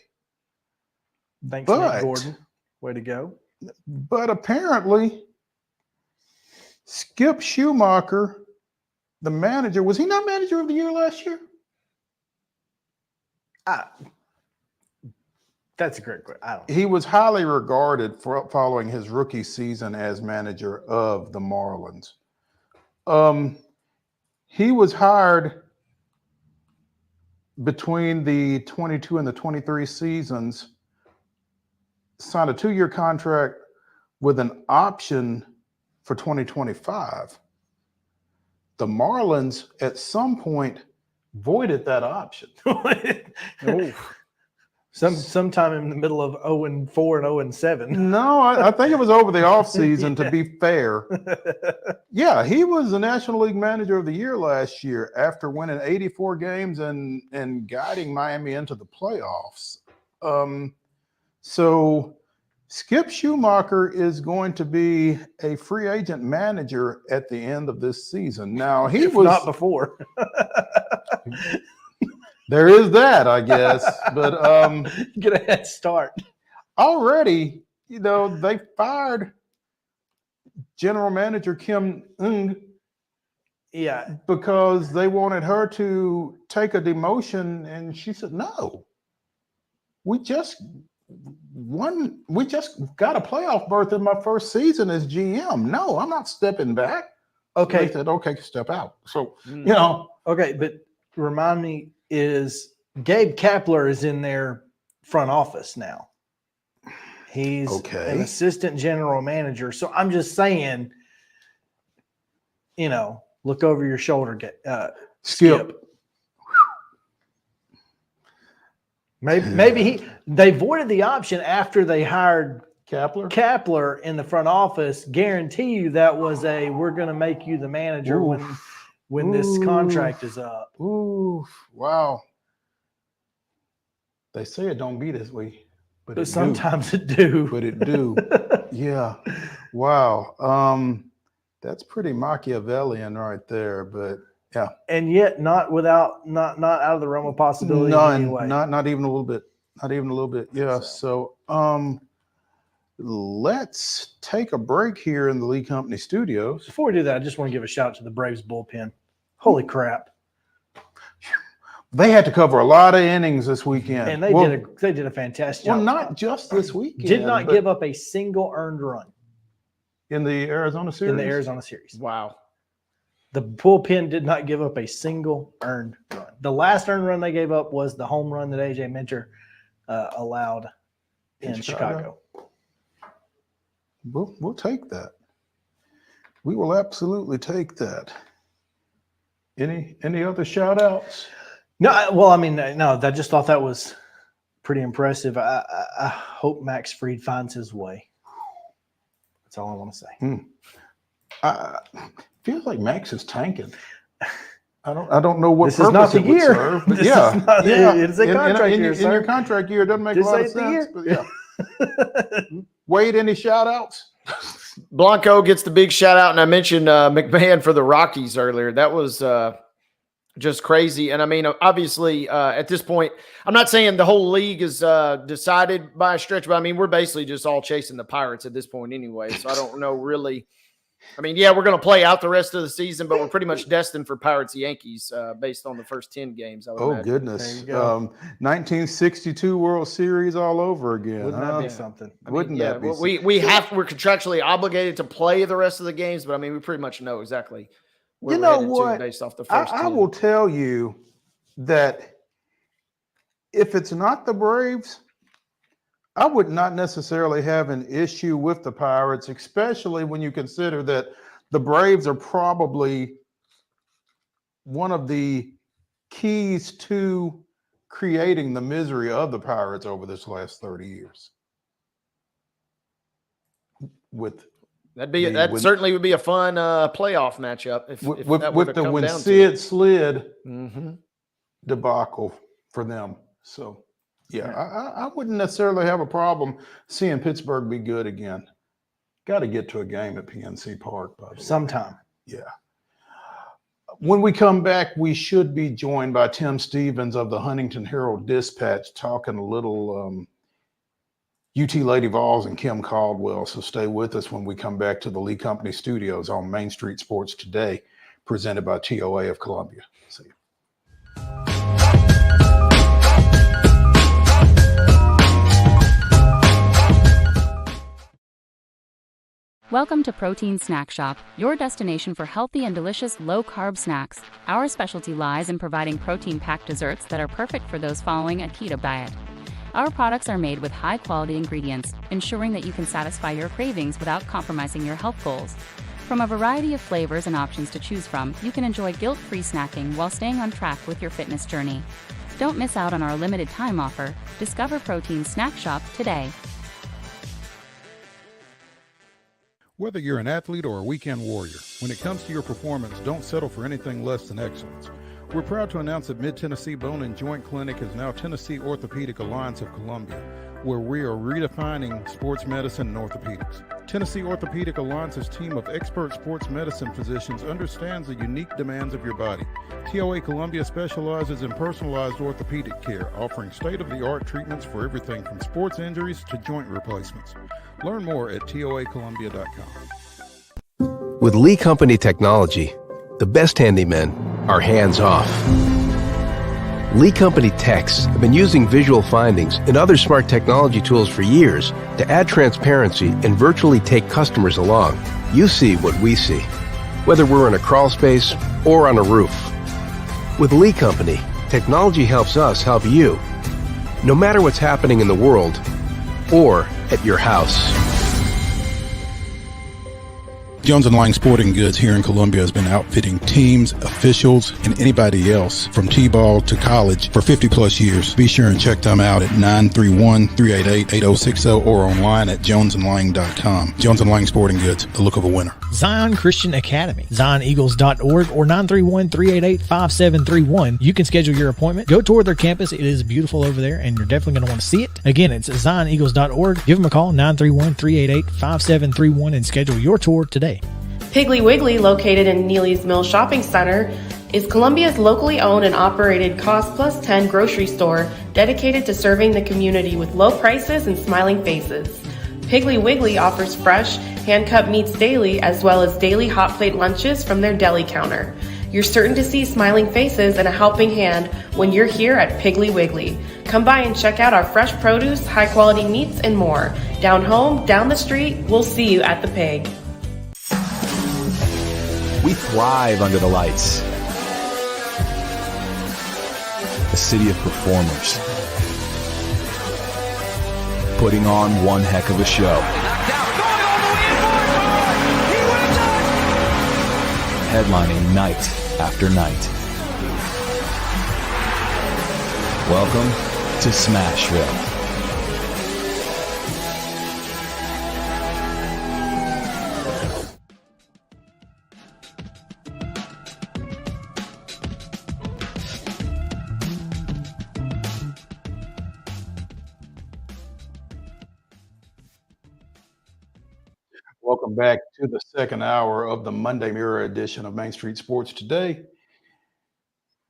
Thanks, Nick Gordon. Way to go.
But apparently, Skip Schumacher, the manager, was he not manager of the year last year?
That's a great question.
He was highly regarded following his rookie season as manager of the Marlins. He was hired between the 22 and the 23 seasons, signed a 2-year contract with an option for 2025. The Marlins at some point voided that option.
Sometime in the middle of 0-4 and 0-7.
No, I think it was over the offseason, to be fair. Yeah, he was the National League Manager of the Year last year after winning 84 games and guiding Miami into the playoffs. So Skip Schumacher is going to be a free agent manager at the end of this season. Now, he was
not before.
There is that, I guess, but
get a head start.
Already, they fired General Manager Kim Ng.
Yeah,
because they wanted her to take a demotion, and she said, "No, we just got a playoff berth in my first season as GM. No, I'm not stepping back."
Okay,
they said, "Okay, step out." So
Okay, but remind me. Is Gabe Kapler is in their front office now. He's an assistant general manager. So I'm just saying, look over your shoulder. Skip. Maybe they voided the option after they hired Kapler in the front office. Guarantee you that was we're going to make you the manager when this contract is up.
Ooh, wow. They say it don't be this way, but
sometimes it do.
But it do. Yeah. Wow. That's pretty Machiavellian right there, but yeah.
And yet not out of the realm of possibility.
None.
Anyway.
Not even a little bit. Not even a little bit. Yeah. So let's take a break here in the Lee Company studios.
Before we do that, I just want to give a shout out to the Braves bullpen. Holy crap.
They had to cover a lot of innings this weekend.
And they did a fantastic job.
Well, not just this weekend.
Did not give up a single earned run
in the Arizona series.
Wow.
The bullpen did not give up a single earned run. The last earned run they gave up was the home run that A.J. Minter allowed in Chicago.
We'll take that. We will absolutely take that. Any other shout outs?
No, well, I mean, no, I just thought that was pretty impressive. I hope Max Fried finds his way. That's all I want to say.
Feels like Max is tanking. I don't know what
this
purpose
is not the
it would
year.
serve, but
This
yeah,
is not,
yeah.
It's a contract year,
in your contract year, it doesn't make
This
a lot of
ain't the
sense.
year.
But yeah. Wade, any shout outs?
Blanco gets the big shout out, and I mentioned McMahon for the Rockies earlier. That was just crazy. And I mean, obviously, at this point, I'm not saying the whole league is decided by a stretch, but I mean, we're basically just all chasing the Pirates at this point anyway. So I don't know really. I mean, yeah, we're going to play out the rest of the season, but we're pretty much destined for Pirates Yankees based on the first 10 games. I would imagine.
Goodness. 1962 World Series all over again.
Wouldn't that be something?
Wouldn't that be something?
We're contractually obligated to play the rest of the games, but I mean, we pretty much know exactly where we're headed to based off the first 10.
I will tell you that if it's not the Braves, I would not necessarily have an issue with the Pirates, especially when you consider that the Braves are probably one of the keys to creating the misery of the Pirates over this last 30 years.
That certainly would be a fun playoff matchup if that
with the when Sid slid debacle for them. So. Yeah, I wouldn't necessarily have a problem seeing Pittsburgh be good again. Got to get to a game at PNC Park, by the way.
Sometime.
Yeah. When we come back, we should be joined by Tim Stevens of the Huntington Herald-Dispatch talking a little UT Lady Vols and Kim Caldwell. So stay with us when we come back to the Lee Company Studios on Main Street Sports Today, presented by TOA of Columbia. See you.
Welcome to Protein Snack Shop, your destination for healthy and delicious low-carb snacks. Our specialty lies in providing protein-packed desserts that are perfect for those following a keto diet. Our products are made with high-quality ingredients, ensuring that you can satisfy your cravings without compromising your health goals. From a variety of flavors and options to choose from, you can enjoy guilt-free snacking while staying on track with your fitness journey. Don't miss out on our limited time offer. Discover Protein Snack Shop today.
Whether you're an athlete or a weekend warrior, when it comes to your performance, don't settle for anything less than excellence. We're proud to announce that Mid-Tennessee Bone and Joint Clinic is now Tennessee Orthopedic Alliance of Columbia, where we are redefining sports medicine and orthopedics. Tennessee Orthopedic Alliance's team of expert sports medicine physicians understands the unique demands of your body. TOA Columbia specializes in personalized orthopedic care, offering state-of-the-art treatments for everything from sports injuries to joint replacements. Learn more at toacolumbia.com.
With Lee Company technology, the best handymen are hands-off. Lee Company techs have been using visual findings and other smart technology tools for years to add transparency and virtually take customers along. You see what we see, whether we're in a crawl space or on a roof. With Lee Company, technology helps us help you, no matter what's happening in the world or at your house.
Jones & Lang Sporting Goods here in Columbia has been outfitting teams, officials, and anybody else from T-ball to college for 50 plus years. Be sure and check them out at 931-388-8060 or online at jonesandlang.com. Jones & Lang Sporting Goods, the look of a winner.
Zion Christian Academy, zioneagles.org or 931-388-5731. You can schedule your appointment. Go tour their campus. It is beautiful over there, and you're definitely going to want to see it. Again, it's zioneagles.org. Give them a call, 931-388-5731, and schedule your tour today.
Piggly Wiggly, located in Neely's Mill Shopping Center, is Columbia's locally owned and operated Cost Plus 10 grocery store dedicated to serving the community with low prices and smiling faces. Piggly Wiggly offers fresh, hand-cut meats daily, as well as daily hot plate lunches from their deli counter. You're certain to see smiling faces and a helping hand when you're here at Piggly Wiggly. Come by and check out our fresh produce, high-quality meats, and more. Down home, down the street, we'll see you at the Pig.
We thrive under the lights. A city of performers. Putting on one heck of a show. Headlining night after night. Welcome to Smashville.
Welcome back to the second hour of the Monday Mirror edition of Main Street Sports Today.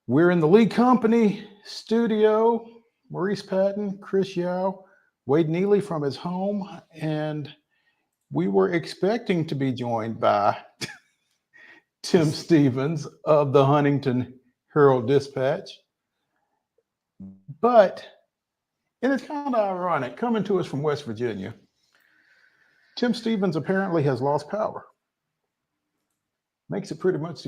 We're in the Lee Company studio. Maurice Patton, Chris Yao, Wade Neely from his home, and we were expecting to be joined by Tim Stevens of the Huntington Herald-Dispatch. But, and it's kind of ironic, coming to us from West Virginia, Tim Stevens apparently has lost power. Makes it pretty much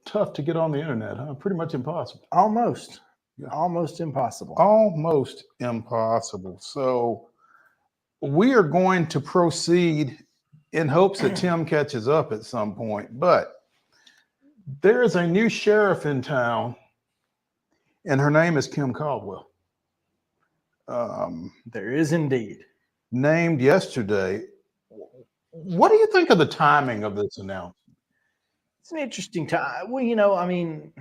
tough to get on the internet, huh? Pretty much impossible.
Almost.
Yeah.
Almost impossible.
Almost impossible. So we are going to proceed in hopes that Tim catches up at some point. But there is a new sheriff in town, and her name is Kim Caldwell.
There is indeed.
Named yesterday. What do you think of the timing of this announcement?
It's an interesting time. Well, you know, I mean,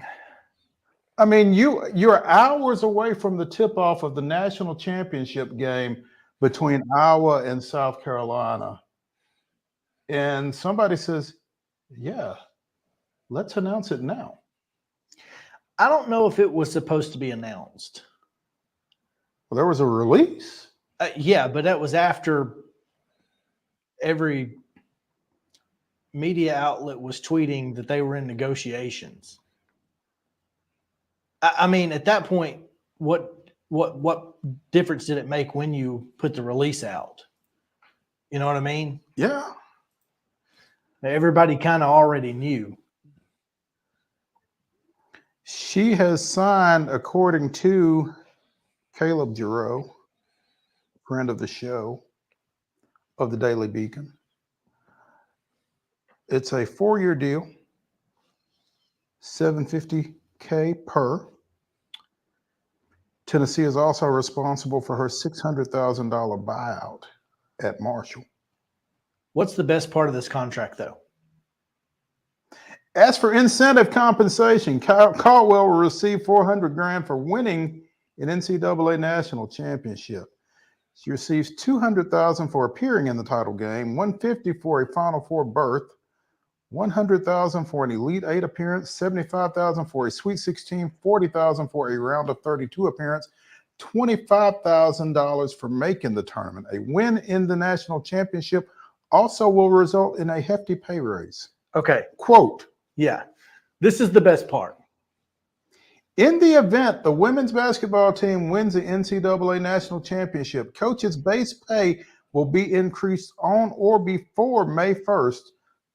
you're hours away from the tip-off of the national championship game between Iowa and South Carolina. And somebody says, yeah, let's announce it now.
I don't know if it was supposed to be announced.
Well, there was a release.
Yeah, but that was after every media outlet was tweeting that they were in negotiations. I mean, at that point, what difference did it make when you put the release out? You know what I mean?
Yeah.
Everybody kind of already knew.
She has signed, according to Caleb Giroux, friend of the show, of the Daily Beacon. It's a 4-year deal, $750K per. Tennessee is also responsible for her $600,000 buyout at Marshall.
What's the best part of this contract, though?
As for incentive compensation, Caldwell will receive $400,000 for winning an NCAA national championship. She receives $200,000 for appearing in the title game, $150,000 for a Final Four berth, $100,000 for an Elite Eight appearance, $75,000 for a Sweet 16, $40,000 for a Round of 32 appearance, $25,000 for making the tournament. A win in the national championship also will result in a hefty pay raise.
Okay.
Quote.
Yeah. This is the best part.
In the event the women's basketball team wins the NCAA national championship, coaches' base pay will be increased on or before May 1st,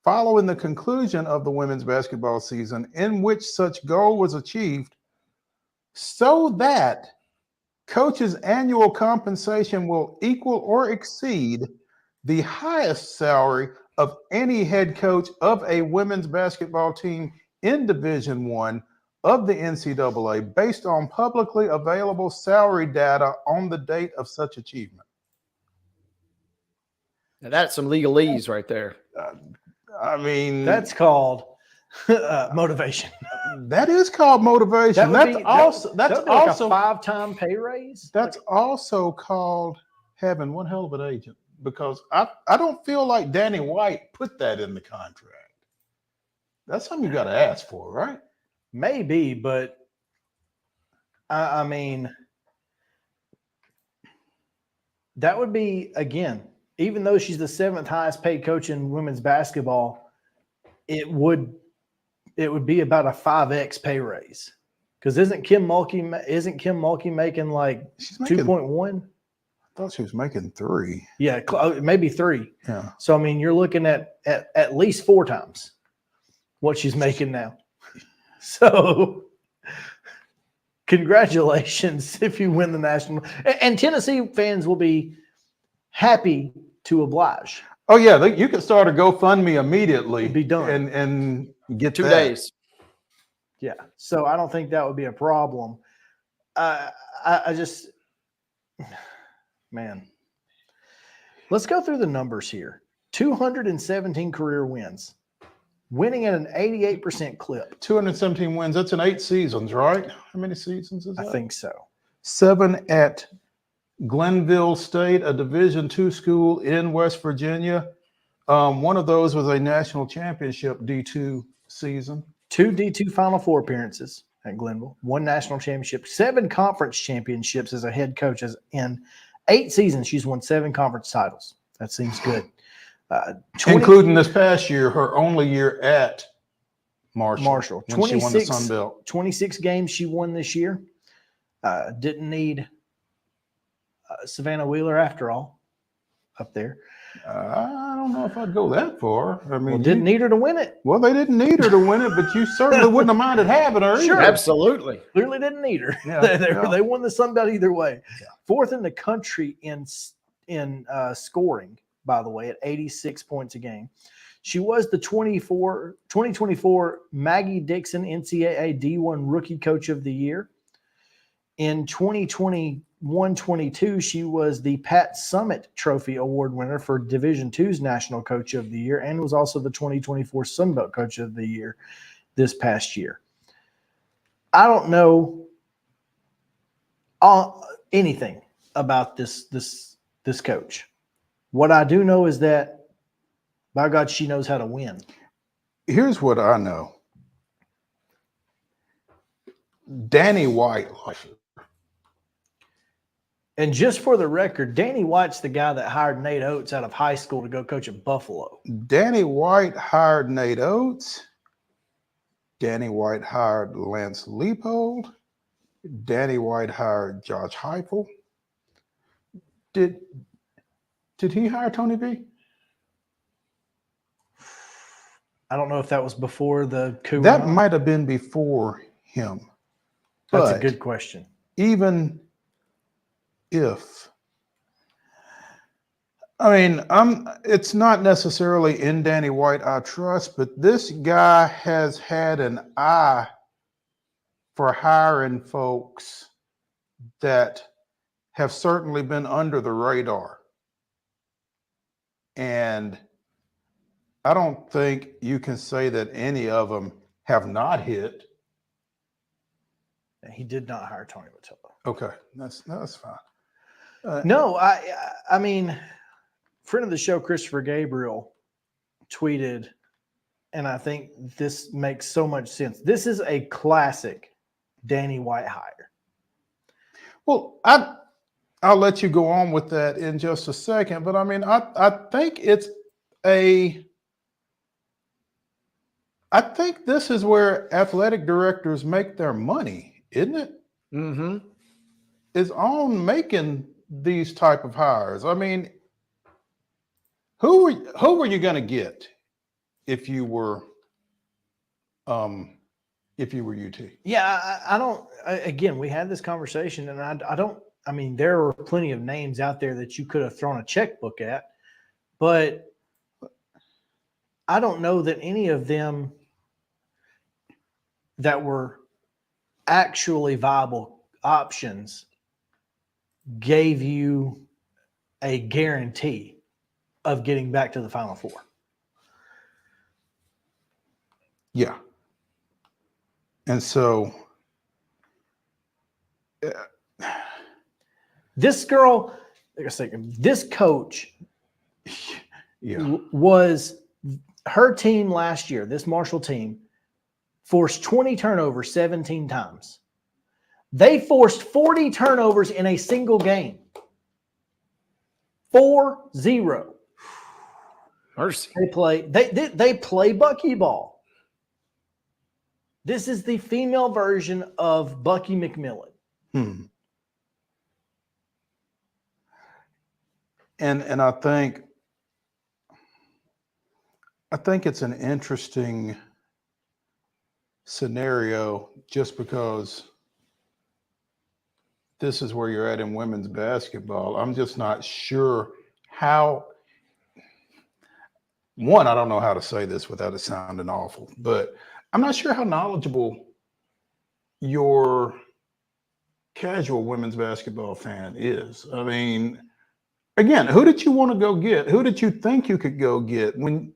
following the conclusion of the women's basketball season in which such goal was achieved, so that coaches' annual compensation will equal or exceed the highest salary of any head coach of a women's basketball team in Division I of the NCAA based on publicly available salary data on the date of such achievement.
Now that's some legalese right there.
I mean,
that's called motivation.
That is called motivation. That's also
like a 5-time pay raise.
That's also called having one hell of an agent, because I don't feel like Danny White put that in the contract. That's something you got to ask for, right?
Maybe, but I mean, that would be, again, even though she's the 7th highest paid coach in women's basketball, it would it would be about a 5x pay raise. Because isn't Kim Mulkey making like
She's making
2.1?
I thought she was making 3.
Yeah, maybe 3.
Yeah.
So I mean, you're looking at least 4 times what she's making now. So congratulations if you win the national. And Tennessee fans will be happy to oblige.
Oh yeah, you can start a GoFundMe immediately.
Be done
and get
2
that.
days.
Yeah. So I don't think that would be a problem. I just, man, let's go through the numbers here. 217 career wins, winning at an 88% clip.
217 wins. That's in 8 seasons, right? How many seasons is that?
I think so.
7 at Glenville State, a Division II school in West Virginia. One of those was a national championship D2 season.
2 D2 Final Four appearances at Glenville, 1 national championship, 7 conference championships as a head coach. As in 8 seasons, she's won 7 conference titles. That seems good.
Including this past year, her only year at Marshall.
26,
She won the Sun Belt.
26 games she won this year. Didn't need Savannah Wheeler after all up there.
I don't know if I'd go that far. I mean,
Didn't need her to win it.
Well, they didn't need her to win it, but you certainly wouldn't have minded having her.
Sure.
Either.
Absolutely.
Clearly didn't need her.
Yeah,
They won the Sun Belt either way.
Yeah.
4th in the country in scoring, by the way, at 86 points a game. She was the 2024 Maggie Dixon NCAA D1 Rookie Coach of the Year. In 2021-22, she was the Pat Summitt Trophy Award winner for Division II's National Coach of the Year and was also the 2024 Sun Belt Coach of the Year this past year. I don't know anything about this coach. What I do know is that, by God, she knows how to win.
Here's what I know. Danny White.
And just for the record, Danny White's the guy that hired Nate Oates out of high school to go coach at Buffalo.
Danny White hired Nate Oates. Danny White hired Lance Leopold. Danny White hired Josh Heupel. Did he hire Tony B?
I don't know if that was before the coup.
That might have been before him.
That's
But
a good question.
even if, I mean, it's not necessarily in Danny White I trust, but this guy has had an eye for hiring folks that have certainly been under the radar. And I don't think you can say that any of them have not hit.
He did not hire Tony Vitello.
Okay, that's fine.
No, I mean, friend of the show, Christopher Gabriel, tweeted, and I think this makes so much sense. This is a classic Danny White hire.
Well, I'll let you go on with that in just a second, but I mean, I think I think this is where athletic directors make their money, isn't it?
Mm-hmm.
Is on making these type of hires. I mean, who were you going to get if you were UT?
Yeah, I don't. Again, we had this conversation, and I don't. I mean, there are plenty of names out there that you could have thrown a checkbook at, but I don't know that any of them that were actually viable options gave you a guarantee of getting back to the Final Four.
Yeah. And so
this girl, like a second, this coach was her team last year, this Marshall team, forced 20 turnovers 17 times. They forced 40 turnovers in a single game. 4-0.
Mercy.
They play Bucky ball. This is the female version of Bucky McMillan.
And I think it's an interesting scenario just because this is where you're at in women's basketball. I'm just not sure how. One, I don't know how to say this without it sounding awful, but I'm not sure how knowledgeable your casual women's basketball fan is. I mean, again, who did you want to go get? Who did you think you could go get? When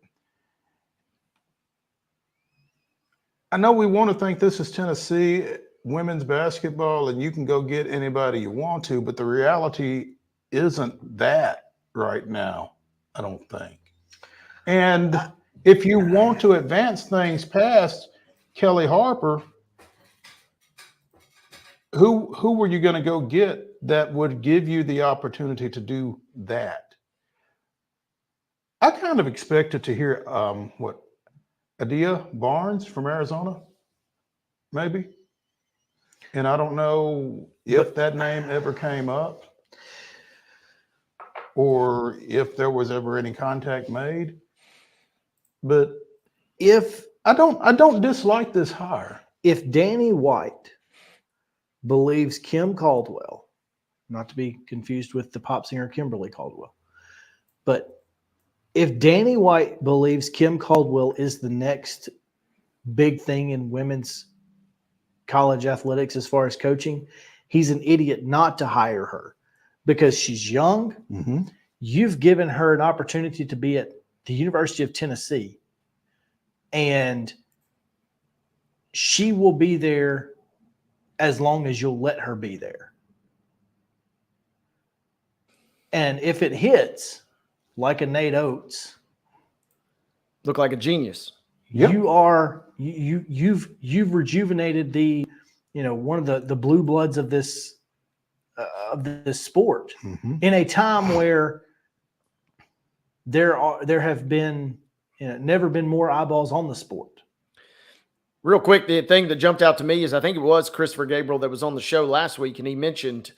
I know we want to think this is Tennessee women's basketball and you can go get anybody you want to, but the reality isn't that right now, I don't think. And if you want to advance things past Kelly Harper, who were you going to go get that would give you the opportunity to do that? I kind of expected to hear Adia Barnes from Arizona, maybe. And I don't know if that name ever came up or if there was ever any contact made. But if I don't dislike this hire.
If Danny White believes Kim Caldwell, not to be confused with the pop singer Kimberly Caldwell, but if Danny White believes Kim Caldwell is the next big thing in women's college athletics as far as coaching, he's an idiot not to hire her because she's young.
Mm-hmm.
You've given her an opportunity to be at the University of Tennessee, and she will be there as long as you'll let her be there. And if it hits like a Nate Oates,
look like a genius.
Yep.
You've rejuvenated the, one of the blue bloods of this sport in a time where there have been never been more eyeballs on the sport.
Real quick, the thing that jumped out to me is I think it was Christopher Gabriel that was on the show last week, and he mentioned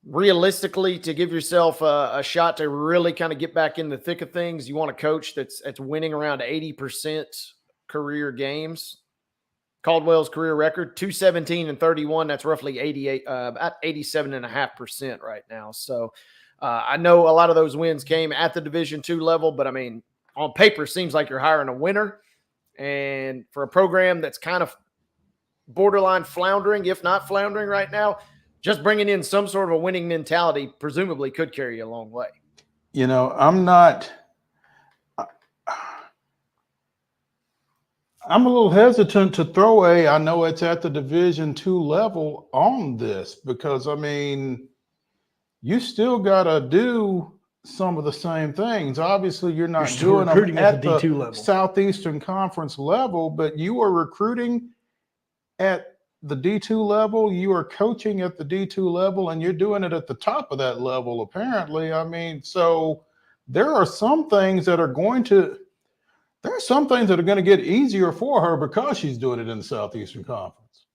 realistically to give yourself a shot to really kind of get back in the thick of things, you want a coach that's winning around 80% career games. Caldwell's career record, 217-31. That's roughly 88, about 87.5% right now. So I know a lot of those wins came at the Division II level, but I mean, on paper, seems like you're hiring a winner. And for a program that's kind of borderline floundering, if not floundering right now, just bringing in some sort of a winning mentality presumably could carry you a long way.
I'm a little hesitant to throw I know it's at the Division II level on this because, I mean, you still got to do some of the same things. Obviously, you're not doing them at the D2 level. Southeastern Conference level, but you are recruiting at the D2 level. You are coaching at the D2 level, and you're doing it at the top of that level, apparently. I mean, so there are some things that are going to get easier for her because she's doing it in the Southeastern Conference.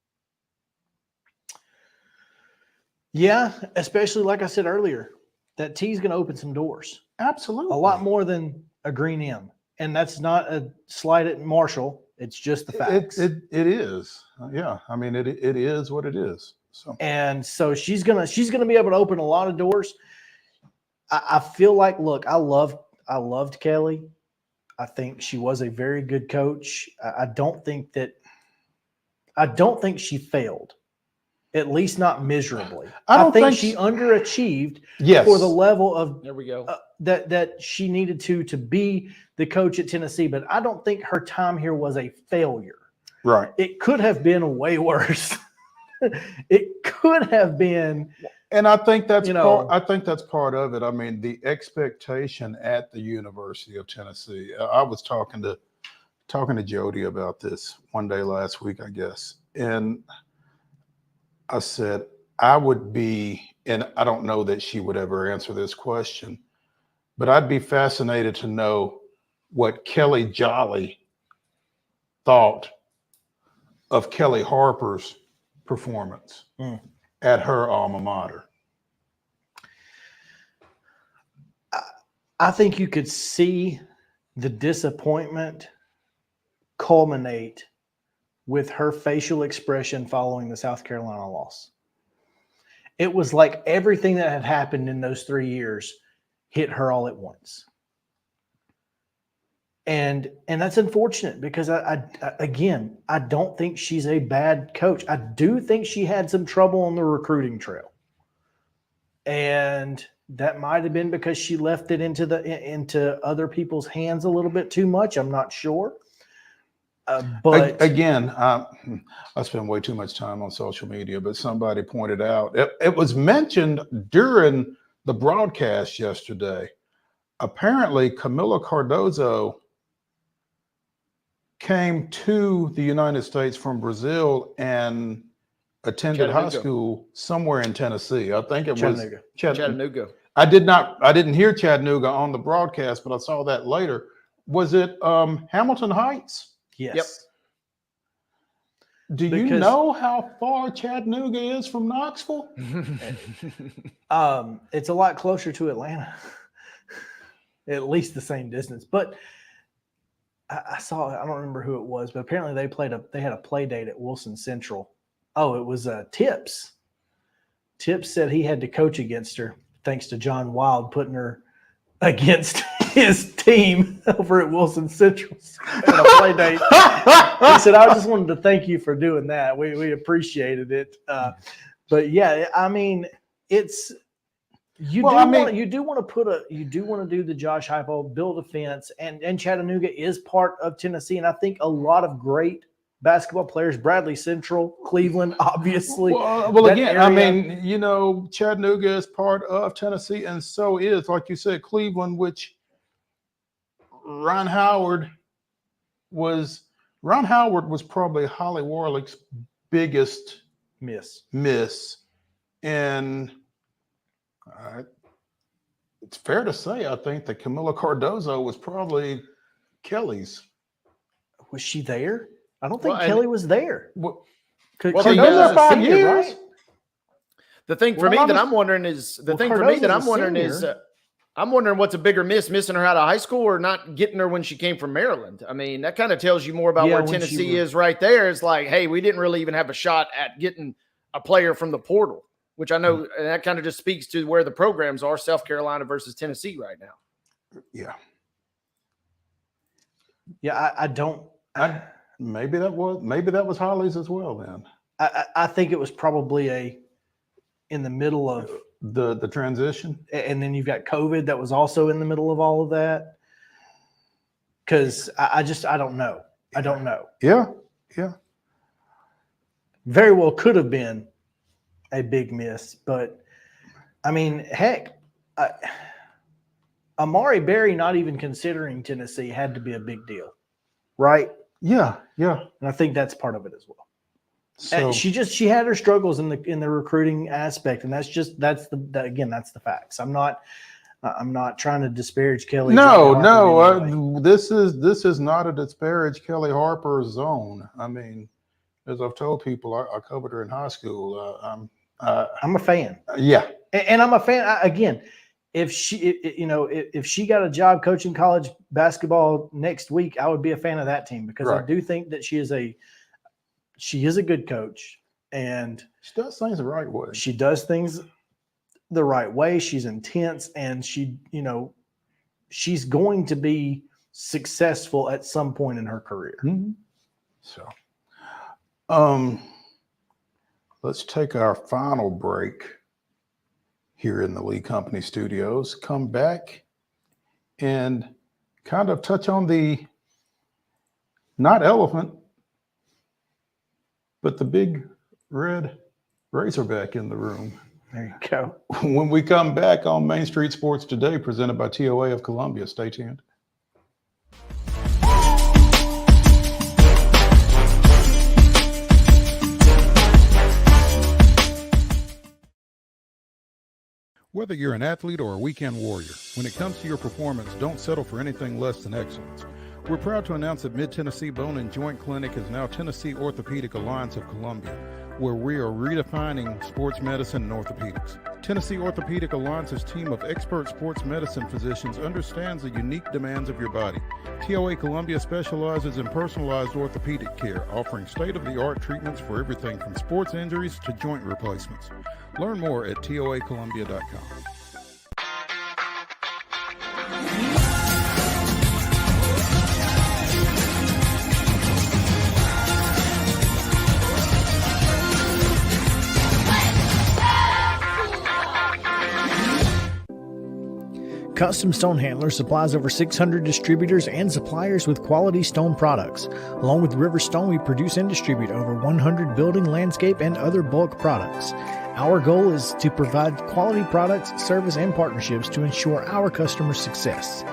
Yeah, especially like I said earlier, that T is going to open some doors.
Absolutely.
A lot more than a green M. And that's not a slight at Marshall. It's just the facts.
It is. Yeah. I mean, it is what it is.
So she's gonna be able to open a lot of doors. I feel like, look, I loved Kelly. I think she was a very good coach. I don't think she failed. At least not miserably. I think she underachieved for the level of
there we go
that she needed to be the coach at Tennessee. But I don't think her time here was a failure.
Right.
It could have been way worse. It could have been.
And I think that's part of it. I mean, the expectation at the University of Tennessee. I was talking to Jody about this one day last week, I guess, and I said, I would be, and I don't know that she would ever answer this question, but I'd be fascinated to know what Kelly Jolly thought of Kelly Harper's performance at her alma mater?
I think you could see the disappointment culminate with her facial expression following the South Carolina loss. It was like everything that had happened in those 3 years hit her all at once. And that's unfortunate because I don't think she's a bad coach. I do think she had some trouble on the recruiting trail. And that might have been because she left it into other people's hands a little bit too much. I'm not sure. But
again, I spend way too much time on social media, but somebody pointed out, it was mentioned during the broadcast yesterday. Apparently, Camila Cardozo came to the United States from Brazil and attended high school somewhere in Tennessee. I think it was
Chattanooga.
I didn't hear Chattanooga on the broadcast, but I saw that later. Was it Hamilton Heights?
Yes.
Yep.
Do you know how far Chattanooga is from Knoxville?
It's a lot closer to Atlanta. At least the same distance. But I saw, I don't remember who it was, but apparently they had a play date at Wilson Central. Oh, it was Tips. Tips said he had to coach against her thanks to John Wild putting her against his team over at Wilson Central at a play date. He said, I just wanted to thank you for doing that. We appreciated it. But yeah, I mean, it's you do want to do the Josh Heupel build a fence, and Chattanooga is part of Tennessee, and I think a lot of great basketball players, Bradley Central, Cleveland, obviously.
Well, again, I mean, you know, Chattanooga is part of Tennessee, and so is, like you said, Cleveland, which Ron Howard was probably Holly Warlick's biggest miss. And it's fair to say, I think that Camila Cardozo was probably Kelly's.
Was she there? I don't think Kelly was there.
Well,
Cardozo's 5 years. Right?
The thing for me that I'm wondering is I'm wondering what's a bigger missing her out of high school or not getting her when she came from Maryland. I mean, that kind of tells you more about where Tennessee is right there. It's like, hey, we didn't really even have a shot at getting a player from the portal, which I know that kind of just speaks to where the programs are, South Carolina versus Tennessee right now.
Yeah.
Yeah,
maybe that was Holly's as well then.
I think it was probably in the middle of
the transition.
And then you've got COVID that was also in the middle of all of that. Because I don't know. I don't know.
Yeah.
Very well could have been a big miss. But, I mean, heck, Amari Berry not even considering Tennessee had to be a big deal. Right?
Yeah.
And I think that's part of it as well.
So
She had her struggles in the recruiting aspect, and that's the facts. I'm not trying to disparage Kelly.
No. This is not a disparage Kelly Harper zone. I mean, as I've told people, I covered her in high school.
I'm a fan.
Yeah,
and I'm a fan again. If she got a job coaching college basketball next week, I would be a fan of that team because I do think that she is a good coach, and
she does things the right way.
She does things the right way. She's intense, and she's going to be successful at some point in her career.
Mm-hmm. So, let's take our final break here in the Lee Company studios. Come back and kind of touch on the not elephant, but the big red Razorback in the room.
There you go.
When we come back on Main Street Sports Today, presented by TOA of Columbia. Stay tuned. Whether you're an athlete or a weekend warrior, when it comes to your performance, don't settle for anything less than excellence. We're proud to announce that Mid-Tennessee Bone and Joint Clinic is now Tennessee Orthopedic Alliance of Columbia, where we are redefining sports medicine and orthopedics. Tennessee Orthopedic Alliance's team of expert sports medicine physicians understands the unique demands of your body. TOA Columbia specializes in personalized orthopedic care, offering state-of-the-art treatments for everything from sports injuries to joint replacements. Learn more at toacolumbia.com.
Custom Stone Handler supplies over 600 distributors and suppliers with quality stone products. Along with River Stone, we produce and distribute over 100 building, landscape, and other bulk products. Our goal is to provide quality products, service, and partnerships to ensure our customers' success.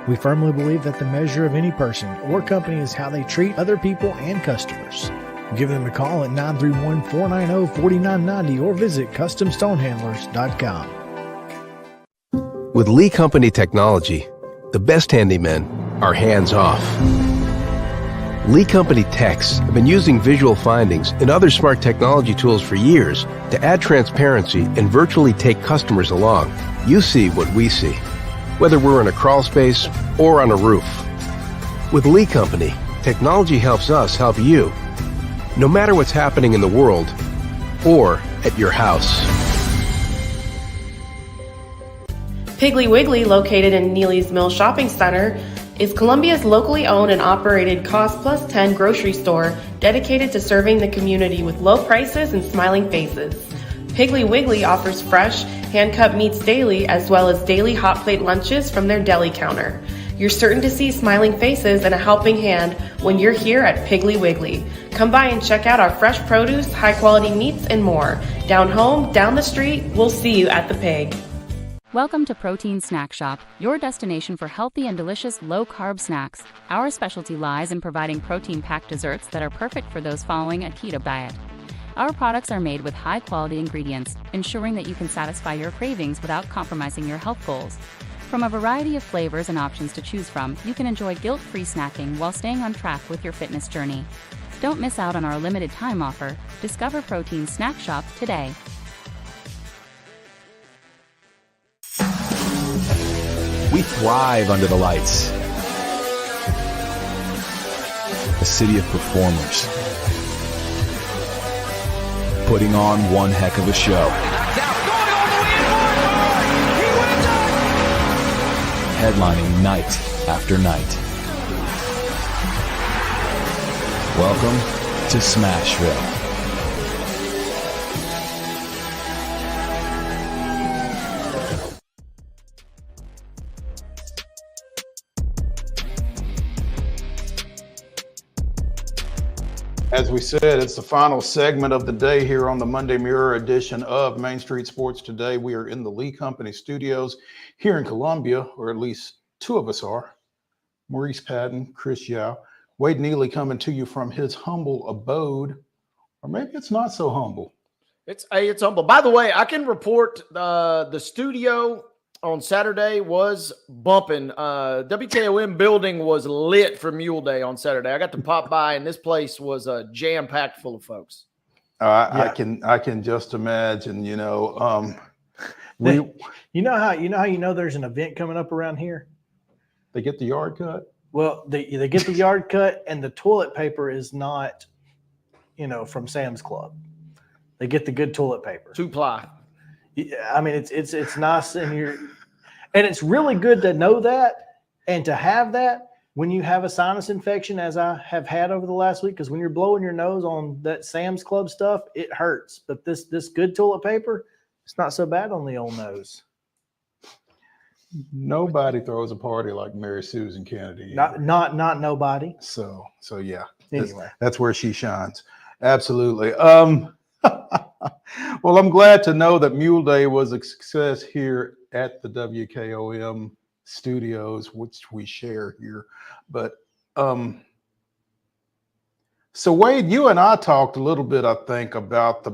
We firmly believe that the measure of any person or company is how they treat other people and customers. Give them a call at 931-490-4990 or visit CustomStonehandlers.com.
With Lee Company technology, the best handymen are hands-off. Lee Company techs have been using visual findings and other smart technology tools for years to add transparency and virtually take customers along. You see what we see, whether we're in a crawl space or on a roof. With Lee Company, technology helps us help you, no matter what's happening in the world or at your house.
Piggly Wiggly, located in Neely's Mill Shopping Center, is Columbia's locally owned and operated Cost Plus 10 grocery store dedicated to serving the community with low prices and smiling faces. Piggly Wiggly offers fresh, hand-cut meats daily as well as daily hot plate lunches from their deli counter. You're certain to see smiling faces and a helping hand when you're here at Piggly Wiggly. Come by and check out our fresh produce, high-quality meats, and more. Down home, down the street, we'll see you at the Pig.
Welcome to Protein Snack Shop, your destination for healthy and delicious low-carb snacks. Our specialty lies in providing protein-packed desserts that are perfect for those following a keto diet. Our products are made with high-quality ingredients, ensuring that you can satisfy your cravings without compromising your health goals. From a variety of flavors and options to choose from, you can enjoy guilt-free snacking while staying on track with your fitness journey. Don't miss out on our limited time offer. Discover Protein Snack Shop today.
We thrive under the lights. A city of performers. Putting on one heck of a show. Headlining night after night. Welcome to Smashville.
As we said, it's the final segment of the day here on the Monday Mirror edition of Main Street Sports Today. We are in the Lee Company studios here in Columbia, or at least two of us are. Maurice Patton, Chris Yao, Wade Neely coming to you from his humble abode, or maybe it's not so humble.
It's humble. By the way, I can report the studio on Saturday was bumping. WKOM building was lit for Mule Day on Saturday. I got to pop by, and this place was jam-packed full of folks.
I can just imagine. You know
how there's an event coming up around here.
They get the yard cut.
Well, they get the yard cut, and the toilet paper is not, from Sam's Club. They get the good toilet paper.
2-ply.
I mean, it's nice, and it's really good to know that and to have that when you have a sinus infection, as I have had over the last week. Because when you're blowing your nose on that Sam's Club stuff, it hurts. But this good toilet paper, it's not so bad on the old nose.
Nobody throws a party like Mary Susan Kennedy.
Not nobody.
So yeah.
Anyway,
that's where she shines. Absolutely. Well, I'm glad to know that Mule Day was a success here at the WKOM studios, which we share here. But so Wade, you and I talked a little bit, I think, about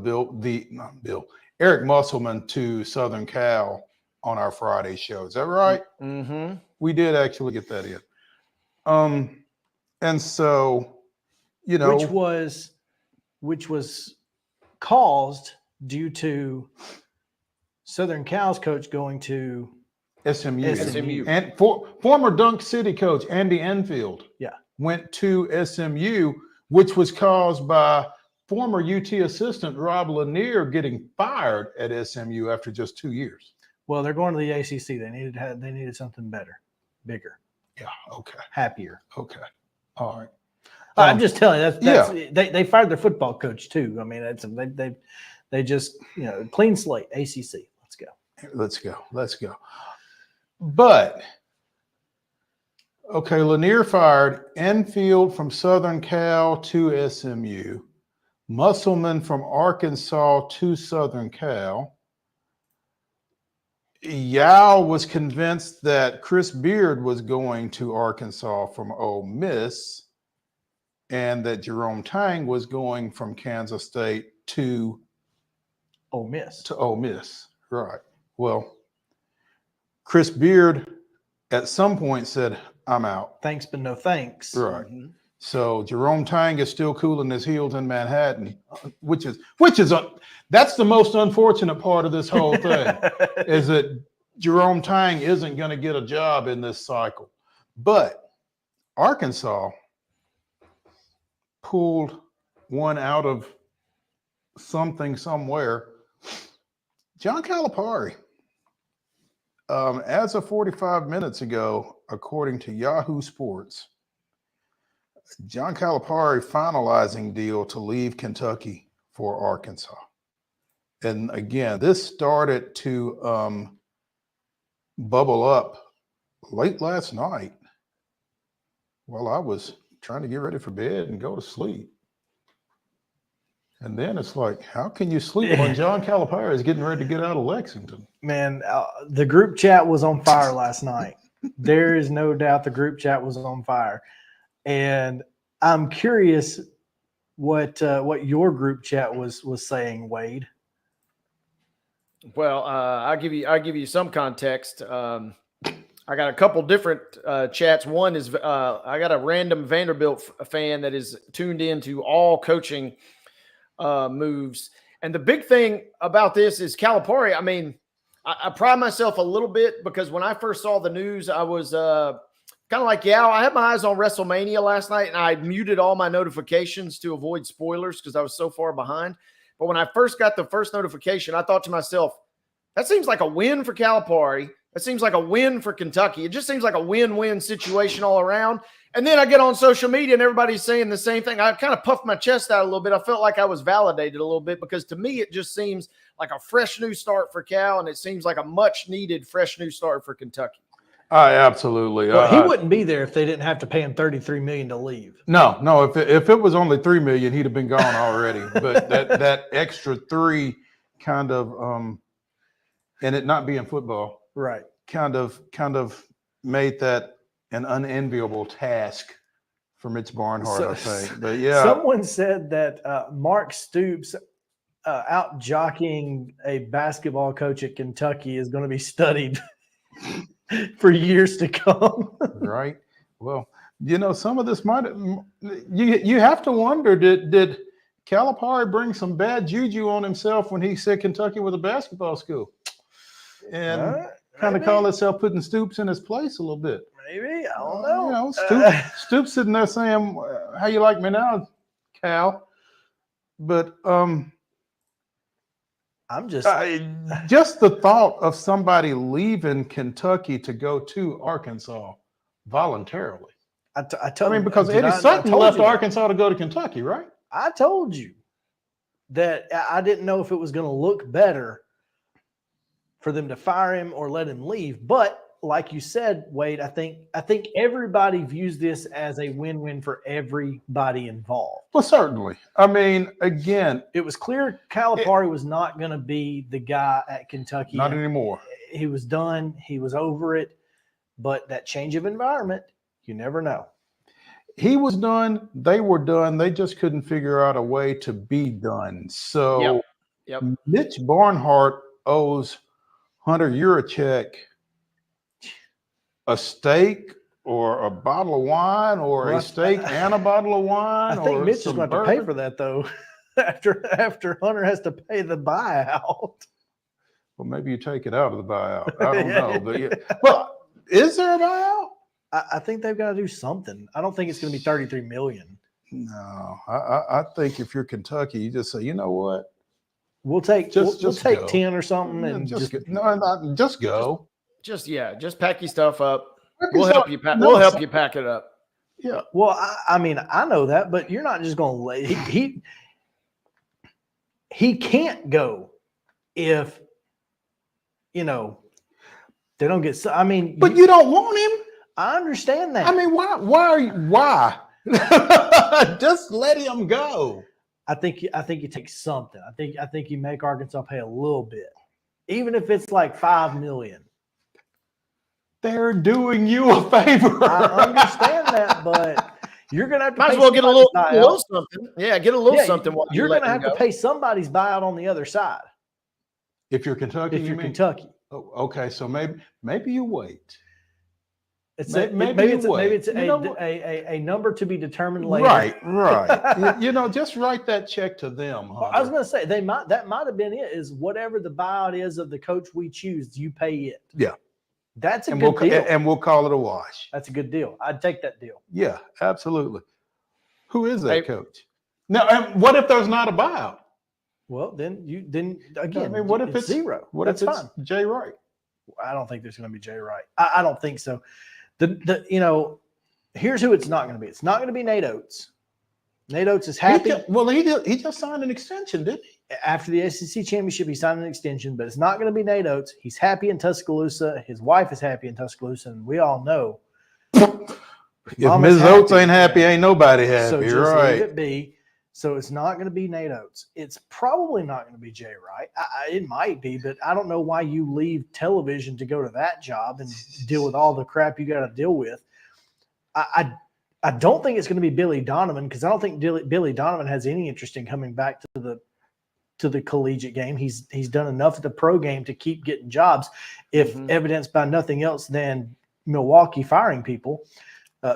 Eric Musselman to Southern Cal on our Friday show. Is that right?
Mm-hmm.
We did actually get that in. And so, you know,
which was caused due to Southern Cal's coach going to
SMU. And former Dunk City coach Andy Enfield went to SMU, which was caused by former UT assistant Rob Lanier getting fired at SMU after just 2 years.
Well, they're going to the ACC. They needed something better, bigger.
Yeah. Okay.
Happier.
Okay. All right.
I'm just telling you, they fired their football coach too. I mean, they just, you know, clean slate, ACC.
Let's go. But okay, Lanier fired, Enfield from Southern Cal to SMU, Musselman from Arkansas to Southern Cal. Yao was convinced that Chris Beard was going to Arkansas from Ole Miss, and that Jerome Tang was going from Kansas State to
Ole Miss.
Right. Well, Chris Beard at some point said, I'm out.
Thanks, but no thanks.
Right. Mm-hmm. So Jerome Tang is still cooling his heels in Manhattan, which is that's the most unfortunate part of this whole thing is that Jerome Tang isn't going to get a job in this cycle. But Arkansas pulled one out of something somewhere. John Calipari, as of 45 minutes ago, according to Yahoo Sports, John Calipari finalizing deal to leave Kentucky for Arkansas. And again, this started to bubble up late last night while I was trying to get ready for bed and go to sleep. And then it's like, how can you sleep when John Calipari is getting ready to get out of Lexington?
Man, the group chat was on fire last night. There is no doubt the group chat was on fire. And I'm curious what your group chat was saying, Wade.
Well, I'll give you some context. I got a couple different chats. One is I got a random Vanderbilt fan that is tuned into all coaching moves. And the big thing about this is Calipari. I mean, I pride myself a little bit because when I first saw the news, I was kind of like, I had my eyes on WrestleMania last night and I muted all my notifications to avoid spoilers because I was so far behind. But when I first got the first notification, I thought to myself, that seems like a win for Calipari. That seems like a win for Kentucky. It just seems like a win-win situation all around. And then I get on social media and everybody's saying the same thing. I kind of puffed my chest out a little bit. I felt like I was validated a little bit because to me, it just seems like a fresh new start for Cal, and it seems like a much-needed fresh new start for Kentucky.
Absolutely.
Well, he wouldn't be there if they didn't have to pay him $33 million to leave.
No. If it was only $3 million, he'd have been gone already. But that extra $3 kind of and it not being football,
right?
Kind of made that an unenviable task for Mitch Barnhart, I think. But yeah,
someone said that Mark Stoops out jockeying a basketball coach at Kentucky is going to be studied for years to come.
Right. Well, some of this might you have to wonder, did Calipari bring some bad juju on himself when he said Kentucky was a basketball school? And kind of call itself putting Stoops in his place a little bit.
Maybe. I don't know.
Stoops sitting there saying, how you like me now, Cal? But
I'm just
the thought of somebody leaving Kentucky to go to Arkansas voluntarily. Because Eddie Sutton left Arkansas to go to Kentucky, right?
I told you that I didn't know if it was going to look better for them to fire him or let him leave. But like you said, Wade, I think everybody views this as a win-win for everybody involved.
Well, certainly. I mean, again,
it was clear Calipari was not going to be the guy at Kentucky.
Not anymore.
He was done. He was over it. But that change of environment, you never know.
He was done. They were done. They just couldn't figure out a way to be done. So
yep.
Mitch Barnhart owes Hunter Yurachek a steak or a bottle of wine, or a steak and a bottle of wine.
I think
or
Mitch is
some
going to have to pay
bourbon.
for that though. after Hunter has to pay the buyout.
Well, maybe you take it out of the buyout. I don't
Yeah.
know, but yeah. Well, is there a buyout?
I think they've got to do something. I don't think it's going to be $33 million.
No, I think if you're Kentucky, you just say, you know what?
We'll take we'll take
go.
10 or something, and
just go.
Just pack your stuff up.
Pack
We'll
your
help
stuff-
you pack.
no,
We'll help
so-
you pack it up.
Yeah.
Well, I mean, I know that, but you're not just going to let he can't go if they don't get. I mean,
But you don't want him.
I understand that.
I mean, why? Just let him go.
I think you take something. I think you make Arkansas pay a little bit, even if it's like $5 million.
They're doing you a favor.
I understand that, but you're gonna have to
Might
pay
as well get a
somebody's
little
buyout.
something. Yeah, get a little
Yeah,
something. While
You're
let
gonna have
him
to
go.
pay somebody's buyout on the other side
If you're Kentucky,
if
you
you're
mean?
Kentucky.
Oh, okay, so maybe you wait.
It's
Maybe you wait.
maybe it's
You know what?
a number to be determined later.
Right. Just write that check to them.
Well, I was going to say that might have been it. Is whatever the buyout is of the coach we choose, you pay it.
Yeah.
That's a
And
good deal.
and we'll call it a wash.
That's a good deal. I'd take that deal.
Yeah, absolutely. Who is that
Hey.
coach? Now, and what if there's not a buyout?
Well, then again,
I mean, what if it's
zero?
What
That's
if it's
fine.
Jay Wright?
I don't think there's going to be Jay Wright. I don't think so. Here's who it's not going to be. It's not going to be Nate Oates. Nate Oates is happy.
He just signed an extension, didn't he?
After the SEC championship, he signed an extension, but it's not going to be Nate Oates. He's happy in Tuscaloosa. His wife is happy in Tuscaloosa, and we all know.
If
Mama's
Ms. Oates ain't happy, ain't nobody happy.
So just
Right.
leave it be. So it's not going to be Nate Oates. It's probably not going to be Jay Wright. It might be, but I don't know why you leave television to go to that job and deal with all the crap you got to deal with. I don't think it's going to be Billy Donovan, because I don't think Billy Donovan has any interest in coming back to the collegiate game. He's done enough at the pro game to keep getting jobs, if evidenced by nothing else than Milwaukee firing people.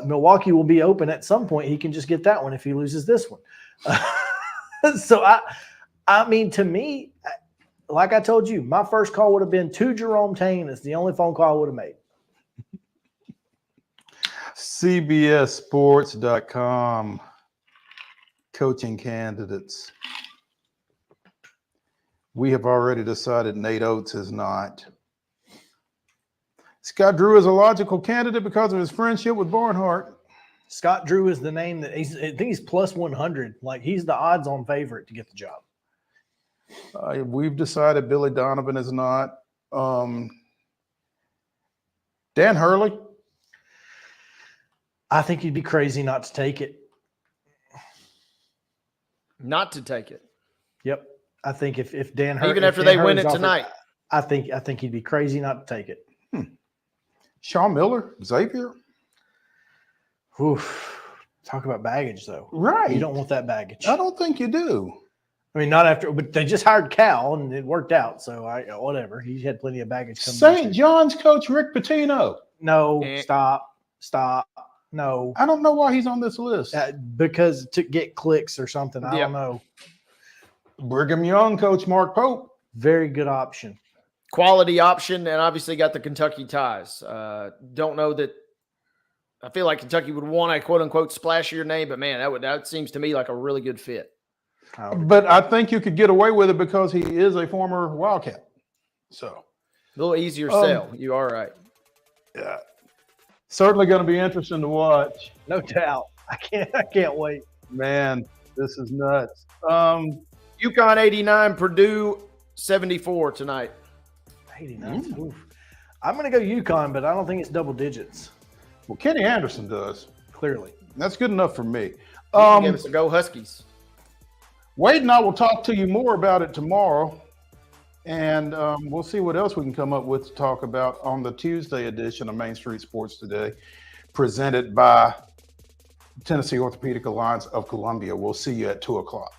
Milwaukee will be open at some point. He can just get that one if he loses this one. So I mean, to me, like I told you, my first call would have been to Jerome Tane. It's the only phone call I would have made.
CBSSports.com coaching candidates. We have already decided Nate Oates is not. Scott Drew is a logical candidate because of his friendship with Barnhart.
Scott Drew is the name that I think he's plus 100. Like, he's the odds-on favorite to get the job.
We've decided Billy Donovan is not. Dan Hurley.
I think you'd be crazy not to take it.
Not to take it.
Yep. I think if Dan Hurley,
Even after they win it tonight.
I think he'd be crazy not to take it.
Sean Miller, Xavier.
Oof. Talk about baggage, though.
Right.
You don't want that baggage.
I don't think you do.
I mean, not after, but they just hired Cal and it worked out. So whatever. He had plenty of baggage coming.
St. John's coach Rick Pitino.
No, stop. No.
I don't know why he's on this list.
Because to get clicks or something. I don't know.
Brigham Young coach Mark Pope.
Very good option.
Quality option, and obviously got the Kentucky ties. Don't know that. I feel like Kentucky would want a quote-unquote splashier name, but man, that seems to me like a really good fit.
But I think you could get away with it because he is a former Wildcat. So
a little easier sell. You are right.
Yeah. Certainly going to be interesting to watch.
No doubt. I can't wait.
Man, this is nuts.
UConn 89, Purdue 74 tonight.
89. Oof. I'm going to go UConn, but I don't think it's double digits.
Well, Kenny Anderson does.
Clearly.
That's good enough for me.
Give us a go Huskies.
Wade and I will talk to you more about it tomorrow. And we'll see what else we can come up with to talk about on the Tuesday edition of Main Street Sports Today, presented by Tennessee Orthopedic Alliance of Columbia. We'll see you at 2 o'clock.